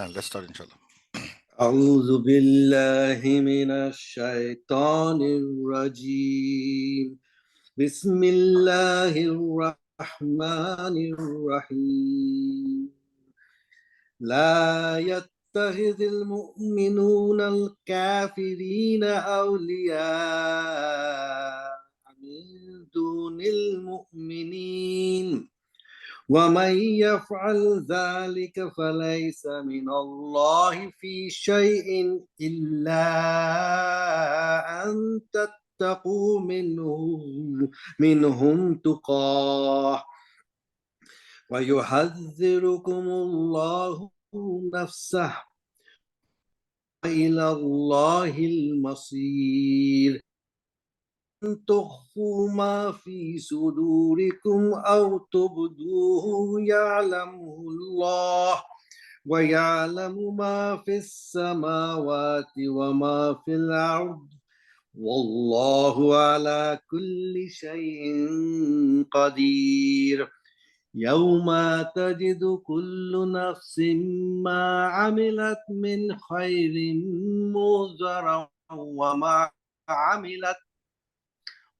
let's start inshallah. أعوذ بالله من الشيطان الرجيم بسم الله الرحمن الرحيم لا يتخذ المؤمنون الكافرين أولياء من دون المؤمنين ومن يفعل ذلك فليس من الله في شيء إلا أن تتقوا منهم تقاه ويحذركم الله نفسه إلى الله المصير تخفوا ما في صدوركم أو تبدوه يعلمه الله ويعلم ما في السماوات وما في الأرض والله على كل شيء قدير يوم تجد كل نفس ما عملت من خير مُحْضَرًا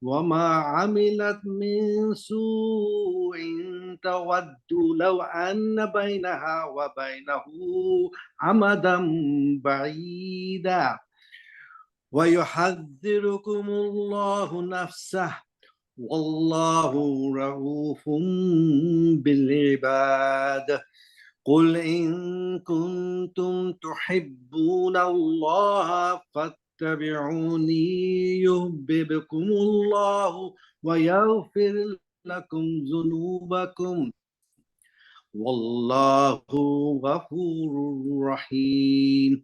وما عملت من سوء تود لو أن بينها وبينه أمدا بعيدا ويحذركم الله نفسه والله رؤوف بالعباد قل إن كنتم تحبون الله فاتبعوني يحببكم الله ويغفر لكم ذنوبكم والله غفور رحيم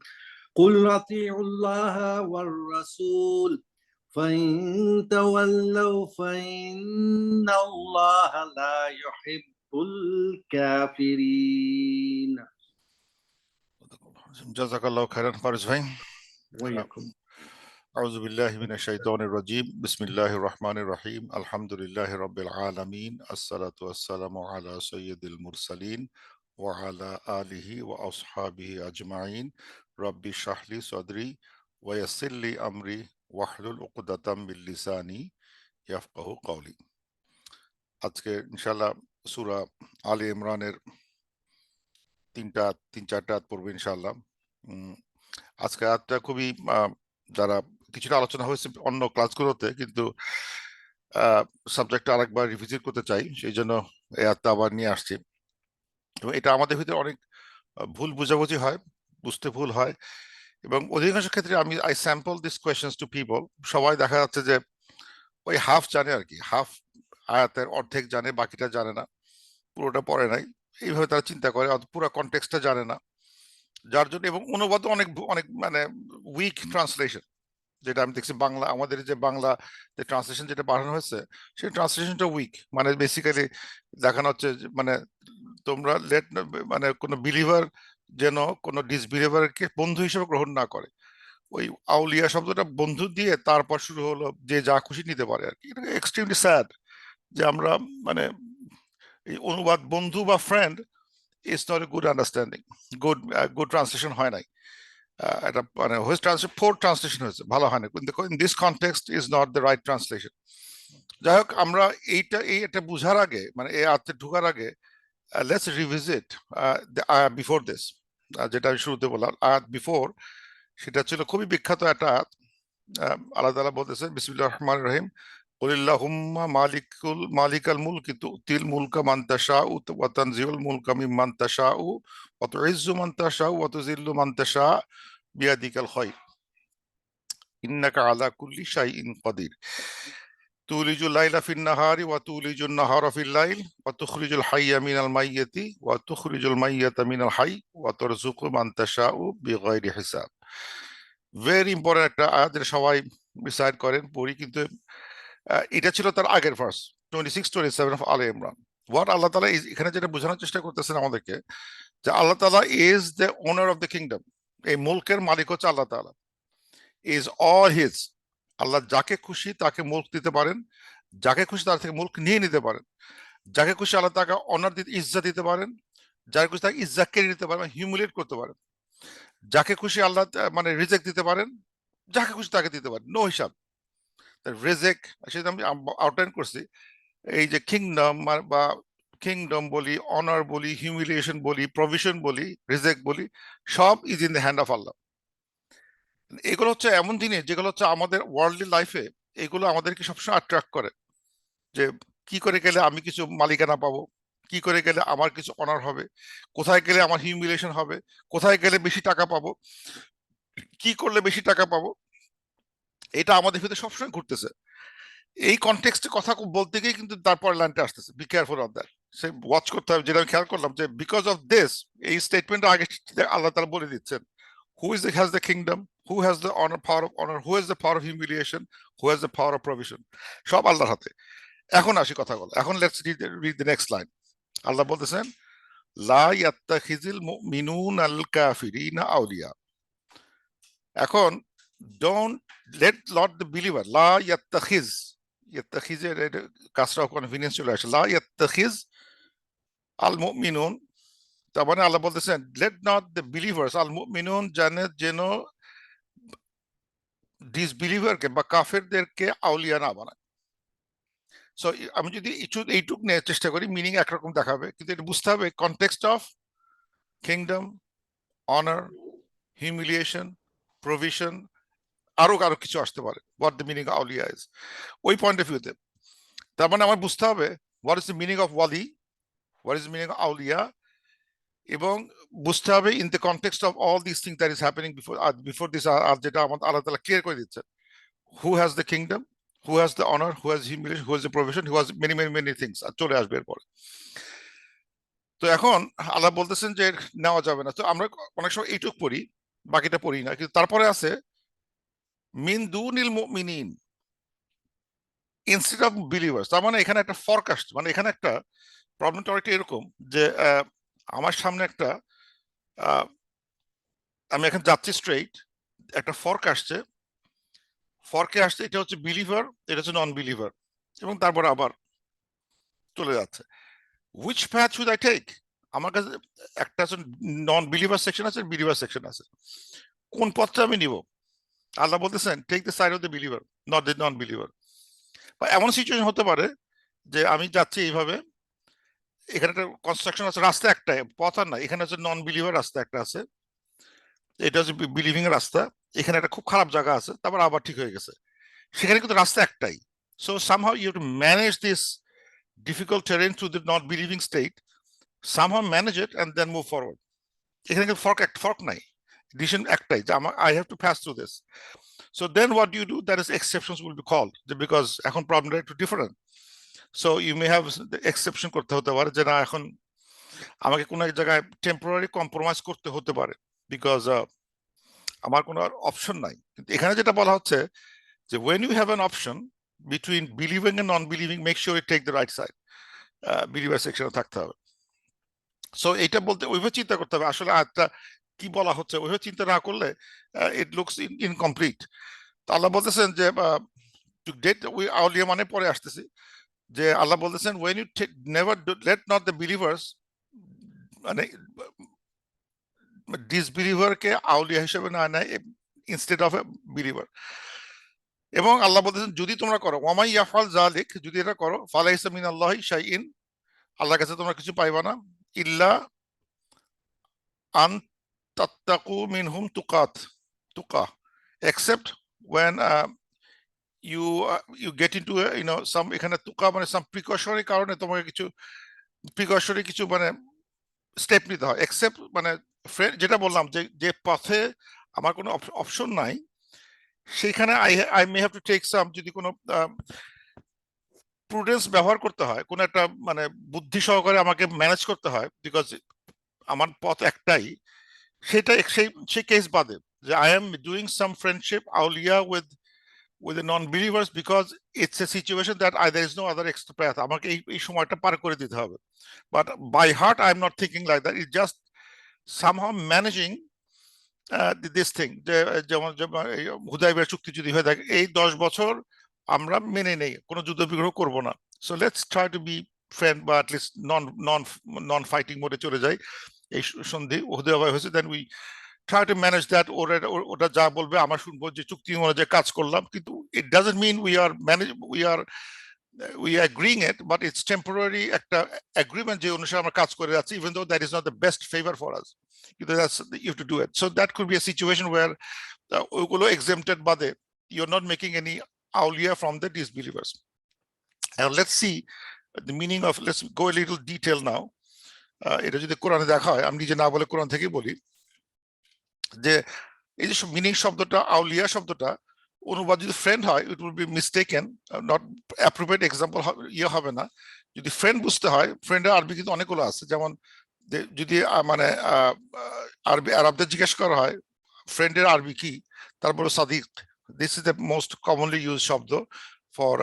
قل أطيعوا الله والرسول فإن تولوا فإن الله لا يحب الكافرين. Jazakallah khairan, Faris bhai. وياكم. أعوذ بالله من الشيطان الرجيم بسم الله الرحمن الرحيم الحمد لله رب العالمين الصلاة والسلام على سيد المرسلين وعلى آله وأصحابه أجمعين ربي اشرح لي صدري ويسر لي أمري واحلل عقدة من لساني يفقهوا قولي. আজকে ইনশাআল্লাহ সূরা আলে ইমরানের তিন চারটা আয়াত পড়বো ইনশাআল্লাহ। আজকে আয়াতটা খুবই যারা কিছুটা আলোচনা হয়েছে অন্য ক্লাসগুলোতে, কিন্তু সাবজেক্টটা আরেকবার রিভিজিট করতে চাই, সেই জন্য এই আয়াতটা আবার নিয়ে আসছি। এবং এটা আমাদের ভিতরে অনেক ভুল বুঝাবুঝি হয়, বুঝতে ভুল হয়, এবং অধিকাংশ ক্ষেত্রে I sample this questions to people. সবাই দেখা যাচ্ছে যে ওই হাফ জানে আর কি, হাফ আয়াতের অর্ধেক জানে, বাকিটা জানে না, পুরোটা পড়ে নাই, এইভাবে তারা চিন্তা করে, পুরো কনটেক্সটটা জানে না, যার জন্য। এবং অনুবাদ অনেক অনেক মানে উইক ট্রান্সলেশন, যেটা আমি দেখছি বাংলা, আমাদের যে বাংলা যে ট্রান্সলেশন যেটা বানানো হয়েছে সেই ট্রান্সলেশনটা উইক। মানে বেসিক্যালি দেখানো হচ্ছে মানে তোমরা মানে কোনো বিলিভার যেন কোনো ডিসবিলিভারকে বন্ধু হিসেবে গ্রহণ না করে। ওই আউলিয়া শব্দটা বন্ধু দিয়ে তারপর শুরু হলো যে যা খুশি নিতে পারে আর কি। এটা এক্সট্রিমলি স্যাড যে আমরা মানে এই অনুবাদ বন্ধু বা friend is not a good understanding, good translation হয় নাই। এটা মানে ফোর ট্রান্সলেশন হয়েছে, ভালো হয় না, কিন্তু in this context is not the right translation. যাই হোক, আমরা এটা বুঝার আগে, মানে এই আয়াতে ঢোকার আগে, লেটস রিভিজিট বিফোর দিস, যেটা আমি শুরুতে বললাম আয়াত বিফোর, সেটা ছিল খুবই বিখ্যাত একটা আয়াত। আল্লাহ তাআলা বলতেছেন বিসমিল্লাহির রহমানির রহিম কুলিল্লাহুম্মা মালিকাল মুলকি তুতিল মুলকা মান তাশাউ ওয়া তানজিউল মুলকা মিম্মান তাশাউ ওয়া তুইজ্জু মান তাশাউ ওয়া তুযিল্লু মান তাশা বিয়াদিকাল খায়র ইন্নাকা আলা কুল্লি শাইইন কাদির তুলিজুল লাইলা ফিন নাহারি ওয়া তুলিজুন নাহারা ফিল লাইল ওয়া তুখরিজুল হাইয়া মিনাল মাইয়্যিতি ওয়া তুখরিজুল মাইয়্যাতা মিনাল হাইয়্যি ওয়া তারযুকু মান তাশাউ বিগাইরি হিসাব। ভেরি ইম্পর্টেন্ট একটা আয়াত, যেটা সবাই রিসাইট করেন, পড়ি, কিন্তু এটা ছিল তার আগের ভার্স 26-27 অফ আলে ইমরান। হোয়াট আল্লাহ তাআলা এখানে যেটা বোঝানোর চেষ্টা করতেছেন আমাদেরকে, যে আল্লাহ তাআলা is the owner of the kingdom. এই মুলকের মালিক হচ্ছে আল্লাহ তাআলা, ইজ অল হিজ। আল্লাহ যাকে খুশি তাকে মুলক দিতে পারেন, যাকে খুশি তার থেকে মুলক নিয়ে নিতে পারেন, যাকে খুশি আল্লাহ তাকে অনার দিতে, ইজ্জত দিতে পারেন, যার খুশি তাকে ইজ্জাত কেড়ে নিতে পারেন, হিউমিলিয়েট করতে পারেন। যাকে খুশি আল্লাহ মানে রিজেক্ট দিতে পারেন, যাকে খুশি তাকে দিতে পারেন, নো হিসাব। রেজেক সেটা আমি আউটলাইন করছি। এই যে কিংডম বা কিংডম বলি, অনার বলি, হিউমিলিয়েশন বলি, প্রভিশন বলি, রিজেক্ট বলি, সব is in the hand of Allah. এগুলো হচ্ছে এমন জিনিস যেগুলো হচ্ছে আমাদের ওয়ার্ল্ডলি লাইফে এগুলো আমাদেরকে সবসময় অ্যাট্রাক্ট করে, যে কি করে গেলে আমি কিছু মালিকানা পাবো, কি করে গেলে আমার কিছু অনার হবে, কোথায় গেলে আমার হিউমিলিয়েশন হবে, কোথায় গেলে বেশি টাকা পাবো, কি করলে বেশি টাকা পাবো, এটা আমাদের ভিতরে সবসময় ঘুরতেছে। এই কনটেক্সটে কথা বলতে গিয়ে কিন্তু তারপর লাইনটা আসতেছে, বি কেয়ারফুল অফ দ্যাট। সে ওয়াচ করতে হবে, যেটা আমি খেয়াল করলাম যে বিকজ অফ দিস, এই স্টেটমেন্ট আগে আল্লাহ তাআলা বলে দিচ্ছেন, who is has the kingdom, who has the honour, power of honour, who has the power of humiliation, who has the power of provision, সব আল্লাহর হাতে। এখন আসি কথা বলে, এখন let's read the next line. আল্লাহ বলতেছেন, লা ইয়াত্তাখিজিল মুমিনুন আল কাফিরিনা আউলিয়া। এখন don't let lot the believer, লা ইয়াত্তাখিজ, ইয়াত্তাখিজের কাজটাও কনভিনিয়েন্স চলে আসে, লা ইয়াত্তাখিজ আল মুমিনুন, তার মানে আল্লাহ বলতেছেন লেট নট দ্য বিলিভার্স আল মুমিনুন, যেন ডিসবিলিভারকে বা কাফেরদেরকে আউলিয়া না বানায়। সো আমি যদি এইটুক নিয়ে চেষ্টা করি, মিনিং একরকম দেখাবে, কিন্তু এটা বুঝতে হবে context of kingdom, honour, humiliation, provision, আরো কারো কিছু আসতে পারে, হোয়াট দ্য মিনিং আউলিয়া ইজ, ওই পয়েন্ট অফ ভিউতে। তার মানে আমার বুঝতে হবে what is the meaning of ওয়ালি, what is the meaning of আউলিয়া, এবং বুঝতে হবে in the context of all this thing that is happening before this, আর যেটা আমাদের আল্লাহ তাআলা ক্লিয়ার করে দিচ্ছে, who has the kingdom, who has the honour, who has humiliation, who has the provision, who has many many many things, আর চলে আসবে এরপরে। তো এখন আল্লাহ বলতেছেন যে নেওয়া যাবে না, তো আমরা অনেক সময় এইটুক পড়ি, বাকিটা পড়ি না, কিন্তু তারপরে আছে মিন দুনিল মুমিনিন, ইনস্টেড অফ বিলিভার্স। তার মানে এখানে একটা ফরক আসছে, মানে এখানে একটা প্রবলেমটা অনেকটা এরকম যে আমার সামনে একটা আমি এখন যাচ্ছি স্ট্রেইট, একটা ফর্ক আসছে, ফর্কে আসছে, এটা হচ্ছে বিলিভার, এটা হচ্ছে নন বিলিভার, এবং তারপরে আবার চলে যাচ্ছে। Which path should I take? আমার কাছে একটা আছে নন বিলিভার সেকশন আছে, বিলিভার সেকশন আছে, কোন পথটা আমি নিব? আল্লাহ বলতেছেন take the side of the believer, not the non believer. বা এমন সিচুয়েশন হতে পারে যে আমি যাচ্ছি এইভাবে, এখানে একটা কনস্ট্রাকশন আছে, রাস্তা একটাই, পথ আর না, এখানে হচ্ছে নন বিলিভার রাস্তা একটা আছে, এটা হচ্ছে বিলিভিং এর রাস্তা, এখানে একটা খুব খারাপ জায়গা আছে, তারপর আবার ঠিক হয়ে গেছে, সেখানে কিন্তু রাস্তা একটাই। So somehow you have to manage this difficult terrain through the not believing state, somehow manage it and then move forward. এখানে কিন্তু ফর্ক নাই, ডিসিশন একটাই যে আমার I have to pass through this. So then what you do, that is exceptions will be called, because এখন প্রবলেমটা একটু different. So you may have exception করতে হতে পারে, যে না এখন আমাকে কোনো এক জায়গায় টেম্পোরারি কম্প্রোমাইজ করতে হতে পারে, বিকজ আমার কোনো আর অপশন নাই। কিন্তু এখানে যেটা বলা হচ্ছে যে when you have an option between believing and non-believing, make sure you take the right side, believer সেকশনে থাকতে হবে। সো এটা বলতে ওইভাবে চিন্তা করতে হবে, আসলে আয়াতটা কি বলা হচ্ছে, ওইভাবে চিন্তা না করলে ইট লুকস ইনকমপ্লিট। তো আল্লাহ বলতেছেন যে টু গেট উই আউলিয়া, মানে পরে আসতেছি, যে আল্লাহ বলতেছেন when you never let not the believers, মানে ডিসবিলিভারকে আউলিয়া হিসেবে না নেয় ইনস্টেড অফ এ বিলিভার। এবং আল্লাহ বলতেছেন যদি তোমরা করো, ওয়ামাই ইয়াফাল জালিক, যদি এটা করো, ফালাইসা মিনাল্লাহি শাইইন, আল্লাহর কাছে তোমরা কিছু পাইবা না, ইল্লা আন তাত্তাকু মিনহুম তুকা, except when you get into some, এখানে তুকা মানে some প্রিকশনারি কারণে তোমাকে কিছু প্রিকশনারি কিছু মানে স্টেপ নিতে হয়, এক্সেপ্ট মানে ফ্রেন্ড যেটা বললাম যে যে পথে আমার কোনো অপশন নাই, সেখানে I may have to take some, যদি কোনো প্রুডেন্স ব্যবহার করতে হয়, কোন একটা মানে বুদ্ধি সহকারে আমাকে ম্যানেজ করতে হয়, বিকজ আমার পথ একটাই, সেটা সেই কেস বাদে, যে I am doing some friendship আউলিয়া with non believers because it's a situation that I there is no other extra path, আমাকে এই সময়টা পার করে দিতে হবে। But by heart I am not thinking like that, it just somehow managing this thing, যে যেমন হুদাইবিয়া চুক্তি যদি হয়ে থাকে, এই 10 বছর আমরা মেনে নেই, কোনো যুদ্ধ বিগ্রহ করবো না, so let's try to be friend বা অ্যাটলিস্ট নন ফাইটিং মোডে চলে যায়, এই সন্ধি উদয় হয়েছে, then we try to manage that, ওটা যা বলবে আমরা শুনবো, যে চুক্তি অনুযায়ী কাজ করলাম, কিন্তু it doesn't mean we are agreeing it, but it's temporary একটা agreement যে অনুসারে আমরা কাজ করে যাচ্ছি, even though that is not the best favor for us, because that's you have to do it. So that could be a situation where ওগুলো exempted বাদে you're not making any awliya from the disbelievers. And let's see the meaning of, let's go a little detail now. এটা যদি কোরআনে দেখা হয়, আমি নিজে না বলে কোরআন থেকেই বলি, যে এই যে মিনিং শব্দটা, আউলিয়া শব্দটা অনুবাদ যদি ফ্রেন্ড হয়, ইট will B mistaken, not appropriate example ইয়ে হবে না। যদি ফ্রেন্ড বুঝতে হয়, ফ্রেন্ডের আরবি কিন্তু অনেকগুলো আছে, যেমন যদি মানে আরবি আরবদের জিজ্ঞেস করা হয় ফ্রেন্ডের আরবি কি, তারপরে সাদিক, this is the most commonly use শব্দ ফর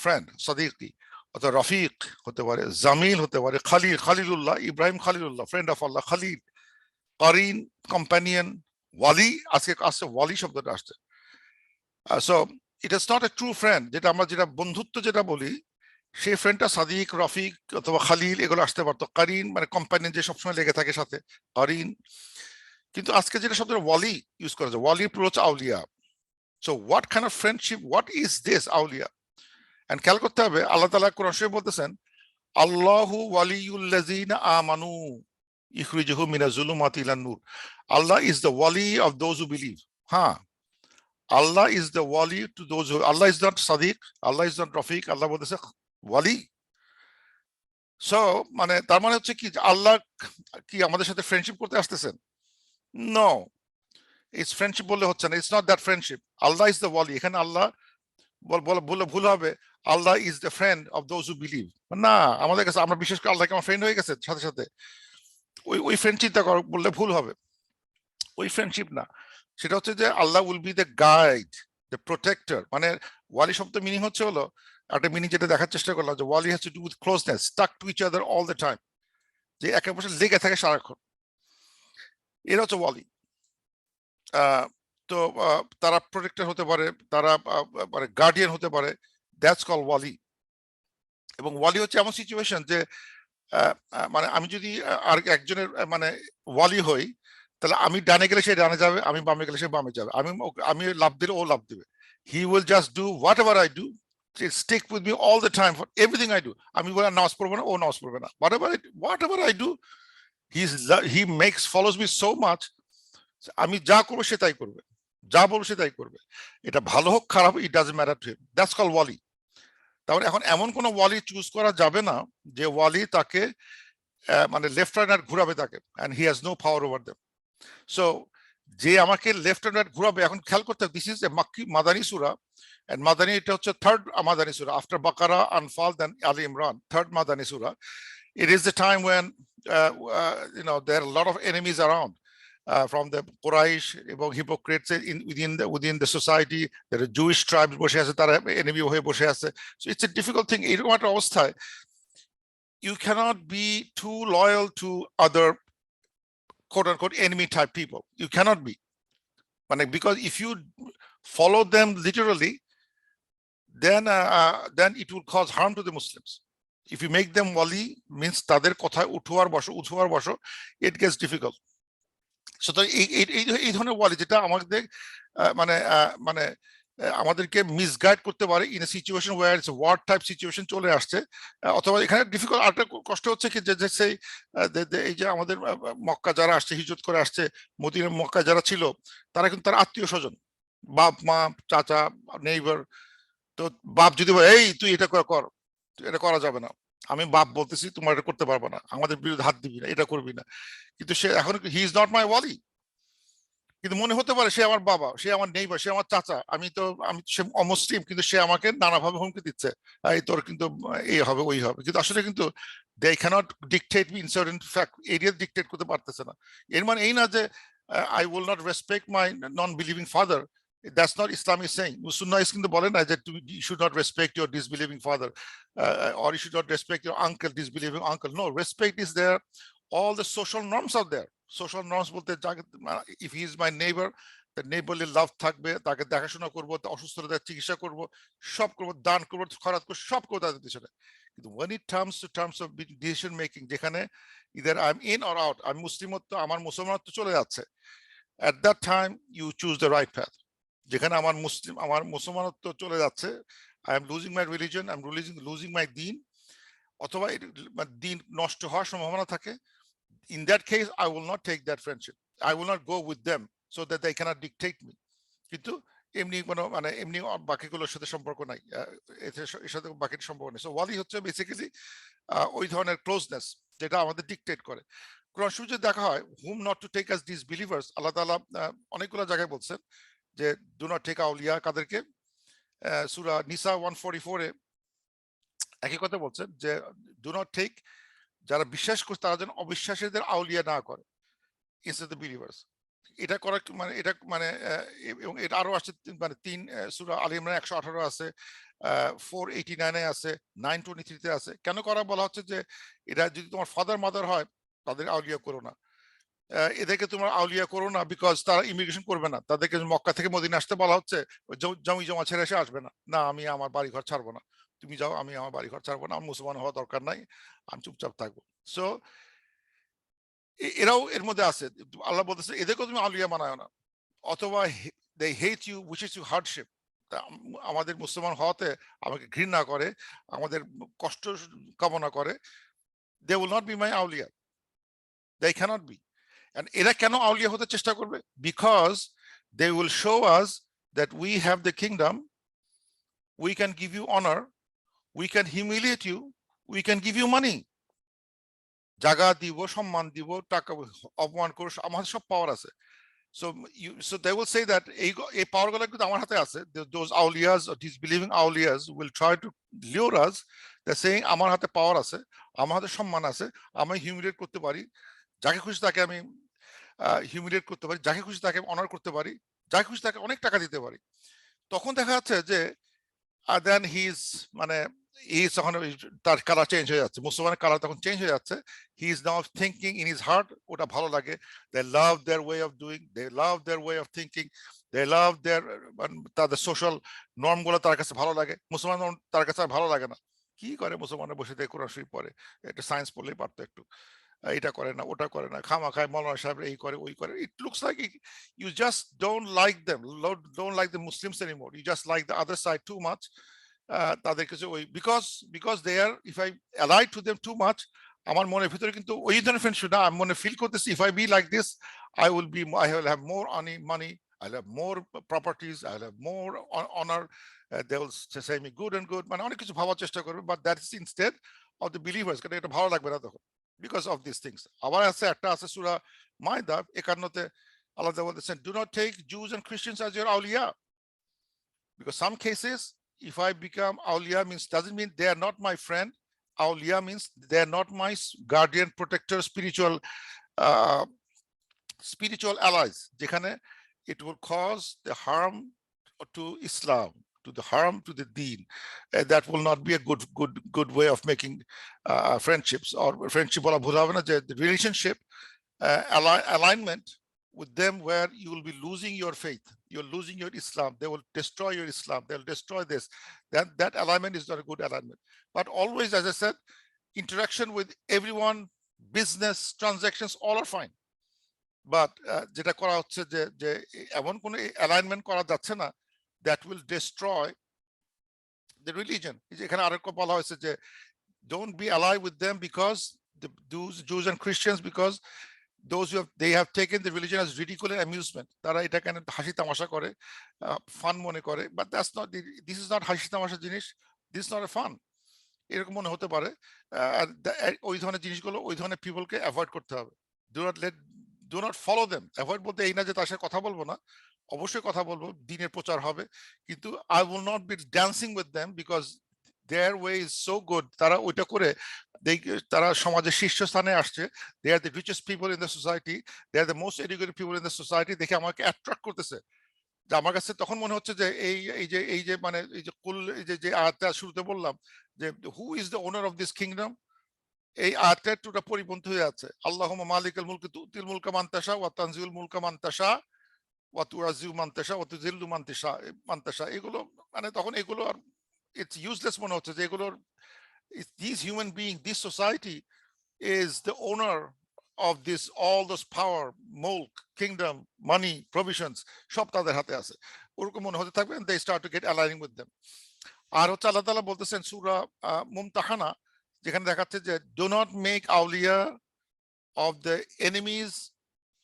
ফ্রেন্ড, সাদিক কি, অথবা রফিক হতে পারে, জামিল হতে পারে, খালিলুল্লাহ, ইব্রাহিম খালিলুল্লাহ, ফ্রেন্ড অফ আল্লাহ, খালিল, কারিন, কম্প্যানিয়ন, ওয়ালি, আজকে আসছে ওয়ালি শব্দটা আসছে। So it is not a true friend, যেটা আমরা যেটা বন্ধুত্ব যেটা বলি, সেই ফ্রেন্ডটা সাদিক, রফিক অথবা খালিল এগুলো আসতে পারতো। কারিন মানে কম্প্যানিয়ন, যে সবসময় লেগে থাকে সাথে, কারিন। কিন্তু আজকে যেটা শব্দ ওয়ালি ইউজ করা যায়, ওয়ালি পুরো হচ্ছে আউলিয়া। So what kind of friendship, what is this আউলিয়া? এন্ড খেয়াল করতে হবে, আল্লাহ তাআলা কোরআন শরীফে বলতেছেন, আল্লাহু ওয়ালিউল্লাযিনা আমানু ইখরিজুহুম মিনাজ যুলুমাতি ইলান নূর। Allah is the wali of those who believe. Allah is the wali to those who, Allah is not Sadiq, Allah is not Rafiq, Allah বলতেছে wali. সো মানে তার মানে হচ্ছে কি, আল্লাহ কি আমাদের সাথে ফ্রেন্ডশিপ করতে আসতেছেন? নো, ইটস ফ্রেন্ডশিপ বললে হচ্ছে না, it's not that friendship. Allah is the ওয়ালি, এখানে আল্লাহ বলে ভুল হবে, Allah is the friend of those who believe. না, আমাদের কাছে আমরা বিশেষ করে আল্লাহকে আমার ফ্রেন্ড হয়ে গেছে সাথে সাথে, ওই ফ্রেন্ড চিন্তা বললে ভুল হবে, ওই ফ্রেন্ডশিপ না। সেটা হচ্ছে যে Allah will be the guide, the protector. মানে ওয়ালি শব্দ মিনিং হচ্ছে হলো, একটা মিনিং যেটা দেখার চেষ্টা করলাম, যে ওয়ালি has to do with closeness, stuck to each other all the time, যে একে অপরের সাথে লেগে থাকে সারাক্ষণ, এরা হচ্ছে ওয়ালি। তো তারা প্রোটেক্টর হতে পারে, তারা মানে গার্ডিয়ান হতে পারে, দ্যাটস কল ওয়ালি। এবং ওয়ালি হচ্ছে এমন সিচুয়েশন যে মানে আমি যদি আর একজনের মানে ওয়ালি হই, তাহলে আমি ডানে গেলে সে ডানে যাবে, আমি বামে গেলে সে বামে যাবে, আমি লাভ দিলে ও লাভ দিবে। He will just do whatever I do, stick with me all the time for everything I do. আমি বলে নামাজ পড়বো না, ও নামাজ পড়বে না, whatever I do, he makes follows me so much, আমি যা করবো সে তাই করবে, যা বলবো সে তাই করবে, এটা ভালো হোক খারাপ, it doesn't matter to him, that's call ওয়ালি। তারপরে এখন এমন কোন ওয়ালি চুজ করা যাবে না যে ওয়ালি তাকে মানে লেফট রাইট ঘুরাবে তাকে, and he has no power over them. So যে আমাকে লেফট এন্ড রাইট ঘুরাবে, এখন খেয়াল করতে হবে, this is a makki Madani Surah, and মাদানী এটা হচ্ছে থার্ড মাদানী সূরা after Baqarah, Anfal, then Ali Imran, third মাদানী সূরা। It is the time when there are a lot of enemies around, from the Quraysh এবং hypocrites within the society. There are Jewish tribes বসে আছে, তারা enemy হয়ে বসে আছে। So it's a difficult thing. এরকম একটা অবস্থায় you cannot be too loyal to other quote unquote enemy type people. You cannot be, because if you follow them literally, then it will cause harm to the Muslims. If you make them wali, means তাদের কথায় উঠোয়ার বসো, it gets difficult. সুতরাং এই ধরনের ওয়ালি যেটা আমাদের মানে আমাদেরকে মিসগাইড করতে পারে in a situation where it's war type situation চলে আসছে, অথবা এখানে ডিফিকাল্ট আরেকটা কষ্ট হচ্ছে কি, যে সেই এই যে আমাদের মক্কা যারা আসছে, হিজরত করে আসছে, মদিনা মক্কা যারা ছিল, তারা কিন্তু তার আত্মীয় স্বজন, বাপ মা চাচা নেইবার। তো বাপ যদি বলে, এই তুই এটা কর, এটা করা যাবে না, আমি বাপ বলতেছি, তোমার এটা করতে পারবো না, আমাদের বিরুদ্ধে হাত দিবি না, এটা করবি না। কিন্তু সে এখন হি ইজ নট মাই ওয়ালি, কিন্তু মনে হতে পারে সে আমার বাবা, সে আমার নেইবার, সে আমার চাচা, আমি সে অমুসলিম, কিন্তু সে আমাকে নানাভাবে হুমকি দিচ্ছে, এই তোর কিন্তু এই হবে ওই হবে, কিন্তু আসলে কিন্তু they can't dictate me in certain fact, area dictate করতে পারতেছে না। এর মানে এই না যে I will not respect my non believing father, that's not Islamic saying. Sunnah is কিন্তু বলে না যে you should not respect your disbelieving father, or you should not respect your uncle, disbelieving uncle. No, respect is there. All the social norms are there. Social norms বলতে, if he is my neighbor, the neighborly love থাকবে, তাকে দেখাশোনা করবো, অসুস্থতা চিকিৎসা করবো, সব করবো, দান করবো, খরাত করবো, সব করবো তাদের পিছনে। when it comes to terms of decision making, যেখানে either I'm in or out, আমি মুসলিমত্ব আমার মুসলমানত্ব চলে যাচ্ছে, at that time you choose the right path. যেখানে আমার মুসলমানত্ব চলে যাচ্ছে, I am losing my religion, I'm losing my deen, অথবা দিন নষ্ট হওয়ার সম্ভাবনা থাকে, in that case I will not take that friendship, I will not go with them so that they cannot dictate me. কিন্তু এমনি কোনো মানে এমনি বাকিগুলোর সাথে সম্পর্ক নাই, এর সাথে বাকির সম্পর্ক নেই। সো ওয়ালি হচ্ছে বেসিক্যালি ওই ধরনের ক্লোজনেস যেটা আমাদের ডিকটেট করে। কোরআন শরীফে যদি দেখা হয় hmm not to take us this believers, Allah তাআলা অনেকগুলো জায়গায় বলছেন যে ডু নট টেক আউলিয়া, কাদেরকে? সূরা নিসা 144 এ একই কথা বলছেন যে ডু নট টেক, যারা বিশ্বাস করছে তারা যেন অবিশ্বাসীদের আউলিয়া না করে, ইনস্টেড দ্য বিলিভার্স। এটা করা মানে এটা মানে এবং এটা আরো আসছে মানে সূরা আলী ইমরান 118 আছে, 489 এ আছে, 923 তে আছে। কেন করা বলা হচ্ছে যে এটা যদি তোমার ফাদার মাদার হয় তাদের আউলিয়া করো না, এদেরকে তোমার আউলিয়া করো না বিকজ তারা ইমিগ্রেশন করবে না, তাদেরকে মক্কা থেকে মদিনা আসতে বলা হচ্ছে জমি জমা ছেড়ে এসে আসবে না, না আমি আমার বাড়ি ঘর ছাড়বো না, তুমি যাও আমি আমার বাড়ি ঘর ছাড়বো না, আমার মুসলমান হওয়া দরকার নাই, আমি চুপচাপ থাকবো। সো এরাও এর মধ্যে আছে, আল্লাহ বলতেছে এদেরকেও তুমি আউলিয়া মানায় না, অথবা they hate you wishes you hardship, আমাদের মুসলমান হওয়াতে আমাকে ঘৃণা করে, আমাদের কষ্ট কামনা করে, they will not be my awliya, they cannot be. And এরা কেন আউলিয়া হতে চেষ্টা করবে? Because they will show us that we have the kingdom, we can give you honor, we can humiliate you, we can give you money, জায়গা দিব, সম্মান দিব, টাকা অপমান করো, আমাদের সব পাওয়ার আছে। So they will say that এই পাওয়ার গুলো কিন্তু আমার হাতে আছে। Those awliyas or these believing awliyas will try to lure us. They're saying আমার হাতে পাওয়ার আছে, আমার হাতে সম্মান আছে, আমি হিউমিলিয়েট করতে পারি, যাকে খুশি তাকে আমি হিউমিলিয়েট করতে পারি, যাকে খুশি তাকে অনার করতে পারি, যাকে খুশি তাকে অনেক টাকা দিতে পারি। তখন দেখা যাচ্ছে যে দেন হি ইজ মানে তখন তার কালার চেঞ্জ হয়ে যাচ্ছে, মুসলমানের কালার তখন চেঞ্জ হয়ে যাচ্ছে। He is now thinking in his heart, ওটা ভালো লাগে, they love their way of doing, they love their way of thinking, they love their তাদের সোশ্যাল নর্ম গুলো তার কাছে ভালো লাগে, মুসলমান তার কাছে আর ভালো লাগে না। কি করে মুসলমানের বসে দিয়ে কোরআন শরীফ পড়ে, একটা সায়েন্স পড়লেই পারতো একটু, এটা করে না ওটা করে না, খামা খায় মৌলানা সাহেব এই করে ওই করে। It looks like you just don't like them, don't like the Muslims anymore, you just like the other side too much. তাদের কিছু ওই because they are if I allied to them too much, আমার মনের ভিতরে কিন্তু ওই ধরনের friendship না, আমি মনে ফিল করতেছি if I be like this I will have more money, I'll have more properties, I'll have more honor, they will say me good and good, মানে অনেক কিছু ভাবার চেষ্টা করবে, but that is instead of the believers, কারণ এটা ভালো লাগবে না তখন because of these things. আবার আছে একটা আছে সূরা মাইদা 51 তে আল্লাহ বলতেছেন do not take Jews and Christians as your awliya, because some cases if I become awliya means doesn't mean they are not my friend, awliya means they are not my guardian, protector, uh, spiritual allies, যেখানে it will cause the harm to Islam, to the harm to the deen. That will not be a good way of making friendships, or friendship বলা ভুল হবে না, যে the relationship alignment with them where you will be losing your faith, you're losing your Islam, they will destroy your Islam, they'll destroy this, that alignment is not a good alignment. But always, as I said, interaction with everyone, business transactions, all are fine, but যেটা করা হচ্ছে যে এমন কোন alignment করা যাচ্ছে না that will destroy the religion. এখানে আরেকটা বলা হয়েছে যে don't be ally with them because the Jews and Christians, because those they have taken the religion as ridicule and amusement, তারা এটা কেন হাসি তামাশা করে, ফান মনে করে, but that's not, this is not হাসি তামাশা জিনিস, this is not A fun, এরকম মনে হতে পারে। ওই ধরনের জিনিসগুলো ওই ধরনের পিপলকে অ্যাভয়েড করতে হবে। Do not follow them. Avoid বলতে এই না যে তার সাথে কথা বলবো না, অবশ্যই কথা বলবো, দিনের প্রচার হবে, কিন্তু I will not be dancing with them because their way is so good. তারা ওইটা করে তারা সমাজের শীর্ষস্থানে আসছে, they are the richest people in the society, they are the most educated people in the society, দেখে আমাকে অ্যাট্রাক্ট করতেছে। যে আমার কাছে তখন মনে হচ্ছে যে এই যে মানে এই যে কুল, এই যে আয়াতটা শুরুতে বললাম যে হু is the owner of this kingdom, এই আয়াতটা একটুটা পরিপন্থী হয়ে আছে। আল্লাহুম্মা মালিকাল মুলকি তুতিল মুলকা মান তাশা ওয়া তানজিউল মুলকা মান তাশা ওয়া তুআযিযু মান তাশা ওয়া তুযিল্লু মান তাশা, এগুলো মানে তখন এগুলো আর ইটস ইউজলেস মনে হচ্ছে, যে এগুলোর These human beings, this society is the owner of this, all those power, mulk, kingdom, money, provisions, সব তাদের হাতে আছে। ওরকম মনে হতে থাকবে, and they start to get aligning with them. আর হচ্ছে আল্লাহ তাআলা বলতেছেন সূরা মুমতাহানা, যেখানে দেখাচ্ছে যে do not make awliya of the enemies,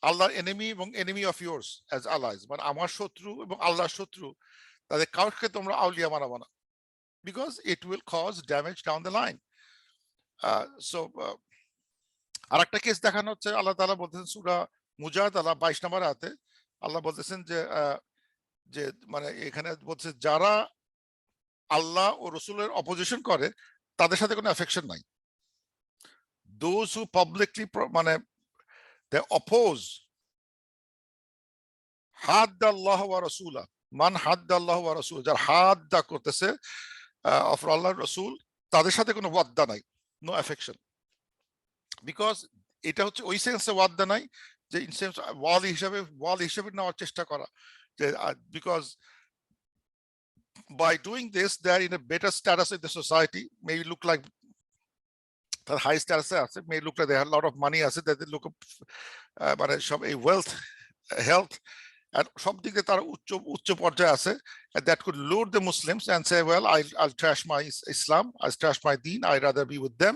আল্লাহর enemy এবং enemy of yours as allies, মানে আমার শত্রু এবং আল্লাহর শত্রু তাদের কাউকে তোমরা আউলিয়া বানাবো না, because it will cause damage down the line. So আরেকটা কেস দেখানো হচ্ছে, আল্লাহ তাআলা বলতেছেন সূরা মুজাদালা 22 নম্বর আয়াতে, আল্লাহ বলতেছেন যে যে মানে এখানে বলছে যারা আল্লাহ ও রাসূলের অপোজিশন করে তাদের সাথে কোনো অ্যাফেকশন নাই। দোজ হু পাবলিকলি মানে দে অপোজ হাদ্দাল্লাহ ওয়া রাসূলা, মান হাদ্দাল্লাহ ওয়া রাসূল, যার হাদ্দা করতেছে অফ আল্লাহর রাসূল, তাদের সাথে কোনো ওয়াদা নাই, নো অ্যাফেকশন। বিকজ এটা হচ্ছে ওই সেন্সে ওয়াদা নাই যে ইন সেন্স ওয়ালি হিসেবে নেওয়ার চেষ্টা করা, যে because by doing this they are in a better status in the society, may look like তার হাই স্ট্যাটাসে আছে, may look like they have a lot of money আছে, that they look মানে সব এই wealth, health, and সব দিক দিয়ে তারা উচ্চ উচ্চ পর্যায়ে আছে, and that could lure the Muslims and say, well, I'll trash my Islam, I'll trash my deen, I'd rather be with them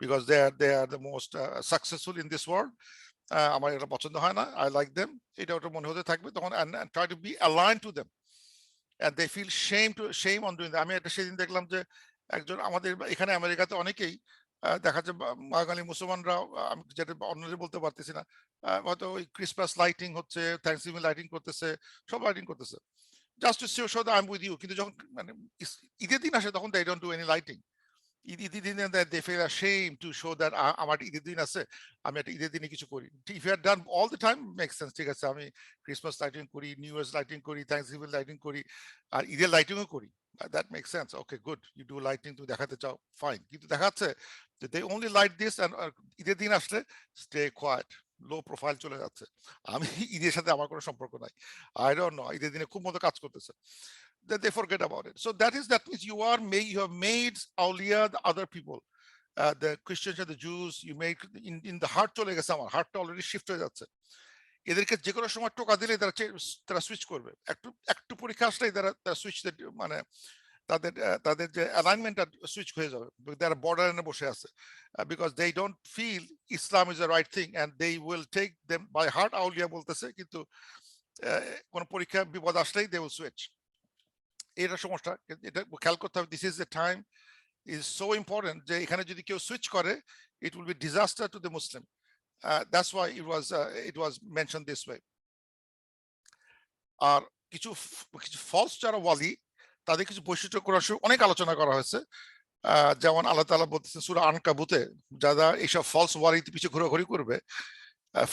because they are the most successful in this world. আমার এটা পছন্দ হয় না, I like them, এটা ওটা মনে হতে থাকবে তখন, and try to be aligned to them, and they feel shame on doing that. আমি একটা সেদিন দেখলাম যে একজন আমাদের এখানে আমেরিকাতে অনেকেই দেখা যায় বাঙালি মুসলমানরা, আমি যেটা অন্যদের বলতে পারতেছি না, হয়তো ওই ক্রিসমাস লাইটিং হচ্ছে, থ্যাঙ্কসগিভিং লাইটিং করতেছে, সব লাইটিং করতেছে, just to show that I am with you. কিন্তু যখন মানে ঈদের দিন আসে তখন they don't do any lighting. ঈদের দিনে they feel ashamed to show that আমার ঈদের দিন আছে, আমি একটা ঈদের দিনে কিছু করি। if you had done all the time makes sense, ঠিক আছে, আমি ক্রিসমাস লাইটিং করি, নিউ ইয়ার্স লাইটিং করি, থ্যাঙ্কসগিভিং লাইটিং করি, আর ঈদের লাইটিংও করি, that makes sense, okay good, you do lighting, তুমি দেখাতে চাও, ফাইন। কিন্তু দেখাচ্ছে যে they only light this, and ঈদের দিন আসলে stay quiet, লো প্রোফাইল চলে যাচ্ছে। আমি ঈদের সাথে আমার কোনো সম্পর্ক নাই, I don't know, ঈদের দিনে খুব মতো কাজ করতেছে, that they forget about it. So that means you have made awliya the other people, the Christians and the Jews, you made in the heart চলে গেছে, আমার হার্টটা অলরেডি শিফট হয়ে যাচ্ছে। এদেরকে যে কোনো সময় টোকা দিলে তারা সুইচ করবে, একটু একটু পরীক্ষা আসলেই তারা সুইচ, মানে তাদের তাদের যে অ্যালাইনমেন্টটা সুইচ হয়ে যাবে, তারা বর্ডার লাইনে বসে আছে, because they don't feel Islam is the right thing, and they will take them by heart, আউলিয়া বলতেছে, কিন্তু কোনো পরীক্ষা বিপদ আসলেই দে উইল সুইচ। এটা সমস্যা, এটা খেয়াল করতে হবে, this is the time is so important, যে এখানে যদি কেউ সুইচ করে it will be disaster to the Muslim, that's why it was mention this way. আর কিছু কিছু ফলস যারা ওয়ালি, তাদের কিছু বৈশিষ্ট্য করার অনেক আলোচনা করা হয়েছে, যেমন আল্লাহ তাআলা বলতেছেন সূরা আনকাবুতে, যারা এইসব ফলস ওয়ালিতে পিছিয়ে ঘোরাঘুরি করবে,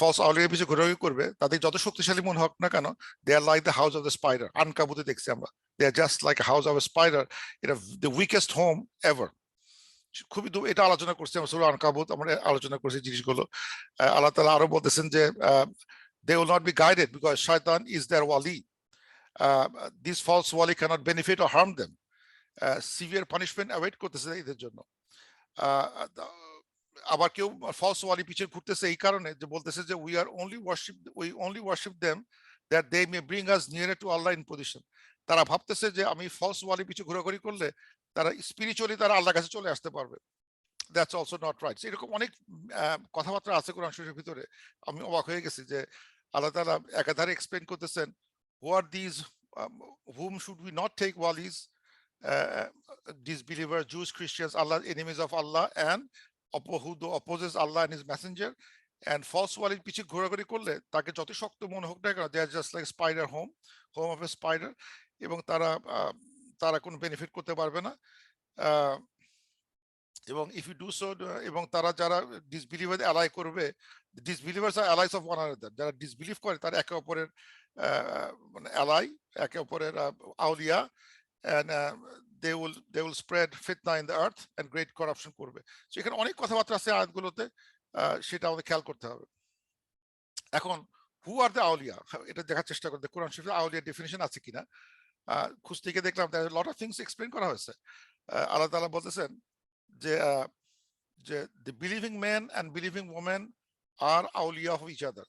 ফলস আউলিয়ার পিছিয়ে ঘোরাঘুরি করবে, তাদের যত শক্তিশালী মনে হোক না কেন, they are like the house of the spider. আনকাবুতে দেখছি আমরা, they are just like house of spider, এটা দ্য উইকেস্ট হোম এভার। খুবই এটা আলোচনা করছি আমরা সূরা আনকাবুত, আমরা আলোচনা করছি জিনিসগুলো। আল্লাহ তাআলা আরো বলতেছেন যে they will not be guided because shaitan is their wali. This false wali cannot benefit or harm them. Severe punishment await করতেছে এদের জন্য। আবার কেউ ফলস ওয়ালি পিছিয়ে ঘুরতেছে এই কারণে যে বলতেছে যে we only worship them that they may bring us nearer to Allah in position. তারা ভাবতেছে যে আমি ফলস ওয়ালি পিছিয়ে ঘোরাঘুরি করলে তারা স্পিরিচুয়ালি তারা আল্লাহর কাছে চলে আসতে পারবে। That's also not right. এরকম অনেক কথাবার্তা আছে কোরআন শরীফের ভিতরে, আমি অবাক হয়ে গেছি যে আল্লাহ তাআলা একাধারে এক্সপ্লেইন করতেছেন who are these, whom should we not take walis, disbelievers, Jews, Christians, Allah, enemies of Allah, and who opposes Allah and his messenger, and false wali পিছে ঘোরাঘুরি করলে তাকে যত শক্ত মনে হোক না কেন, they are just like spider home of a spider, এবং তারা কোনো বেনিফিট করতে পারবে না। এবং ইফ ইউ ডু সো, এবং তারা যারা ডিসবিলিভার অ্যালাই করবে, disbelievers are allies of one another, যারা ডিসবিলিভ করে তারা একে অপরের মানে অ্যালাই, একে অপরের আউলিয়া, and they will spread fitna in the earth and great corruption করবে। সো এখানে অনেক কথাবার্তা আছে আয়াতগুলোতে, সেটা আমাদের খেয়াল করতে হবে। এখন হু আর দ্য আউলিয়া, এটা দেখার চেষ্টা করতে কোরআন শরীফে আউলিয়া ডেফিনিশন আছে কিনা খুঁজতে গিয়ে দেখলাম লট অফ থিংস এক্সপ্লেন করা হয়েছে। আল্লাহ তাআলা বলতেছেন যে যে the believing men and believing women are awliya of each other.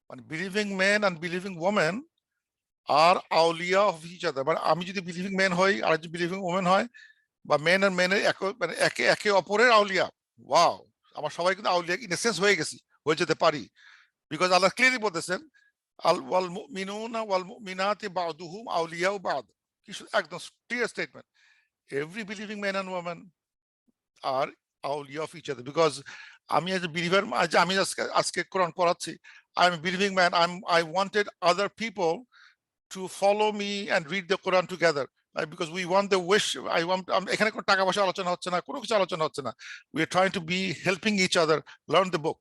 মানে believing men and believing women are awliya of each other. মানে আমি যদি বিলিভিং ম্যান হই আর যদি বিলিভিং ওমেন হয়, বা মেন আর মেনের মানে একে একে অপরের আউলিয়া, ওয়াও, আমার সবাই কিন্তু আউলিয়া ইন সেন্স হয়ে গেছি, হয়ে যেতে পারি। বিকজ আল্লাহ ক্লিয়ারলি বলতেছেন আল ওয়াল মুমিনুনা ওয়াল মুমিনাতি বা'দুহুম আউলিয়াউ বা'দ, কি একদম clear statement. Every believing man and women are আউলিয়া অফ ইচ আদার। বিকজ আমি এজ এ বিলিভার, আমি আজকে কোরআন পড়াচ্ছি, I am believing man, I wanted other people to follow me and read the Quran together, because we want the wish. এখানে কোনো টাকা পয়সা আলোচনা হচ্ছে না, কোনো কিছু আলোচনা হচ্ছে না, we are trying to be helping each other learn the book.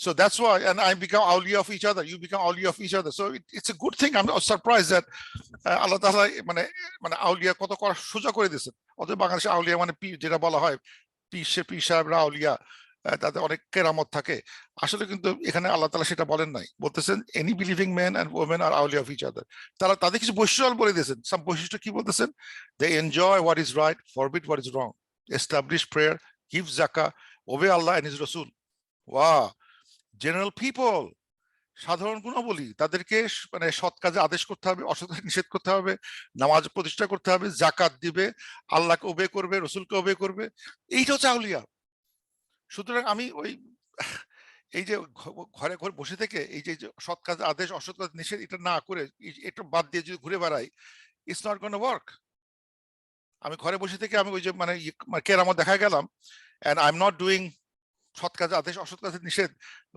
So that's why, and I become awliya of each other, you become awliya of each other. So it's a good thing. I'm surprised that আল্লাহ তাআলা মানে মানে আউলিয়া কত করা সোজা করে দিয়েছেন। অতএব বাংলাদেশে আউলিয়া মানে যেটা বলা হয় পীর সাহেবরা আউলিয়া, তাতে অনেক কেরামত থাকে। আসলে কিন্তু এখানে আল্লাহ তাআলা সেটা বলেন নাই, বলতেছেন any believing man and women are আউলিয়া অফ ইচ আদার। তারা তাদের কিছু বৈশিষ্ট্য বলে দিয়েছেন। সব বৈশিষ্ট্য কি বলতেছেন? They enjoy what is right, forbid what is wrong, establish prayer, give জাকাত, ওবে আল্লাহ এন্ড হিজ রাসূল। ওয়াও, জেনারেল পিপল, সাধারণ গুণাবলী, তাদেরকে মানে সৎ কাজে আদেশ করতে হবে, অসৎ কাজে নিষেধ করতে হবে, নামাজ প্রতিষ্ঠা করতে হবে, জাকাত দিবে, আল্লাহকে ওবে করবে, রসুলকে ওবে করবে, এইটা হচ্ছে আউলিয়া। সুতরাং আমি ওই এই যে ঘরে ঘরে বসে থেকে এই যে সৎ কাজ আদেশ অসৎ কাজ নিষেধ এটা না করে এটা বাদ দিয়ে যদি ঘুরে বেড়াই, ইটস নট গোনা ওয়ার্ক। আমি ঘরে বসে থেকে আমি ওই যে মানে কেরামত দেখা গেলাম, and I am not doing সৎ কাজে আদেশ অসৎ কাজে নিষেধ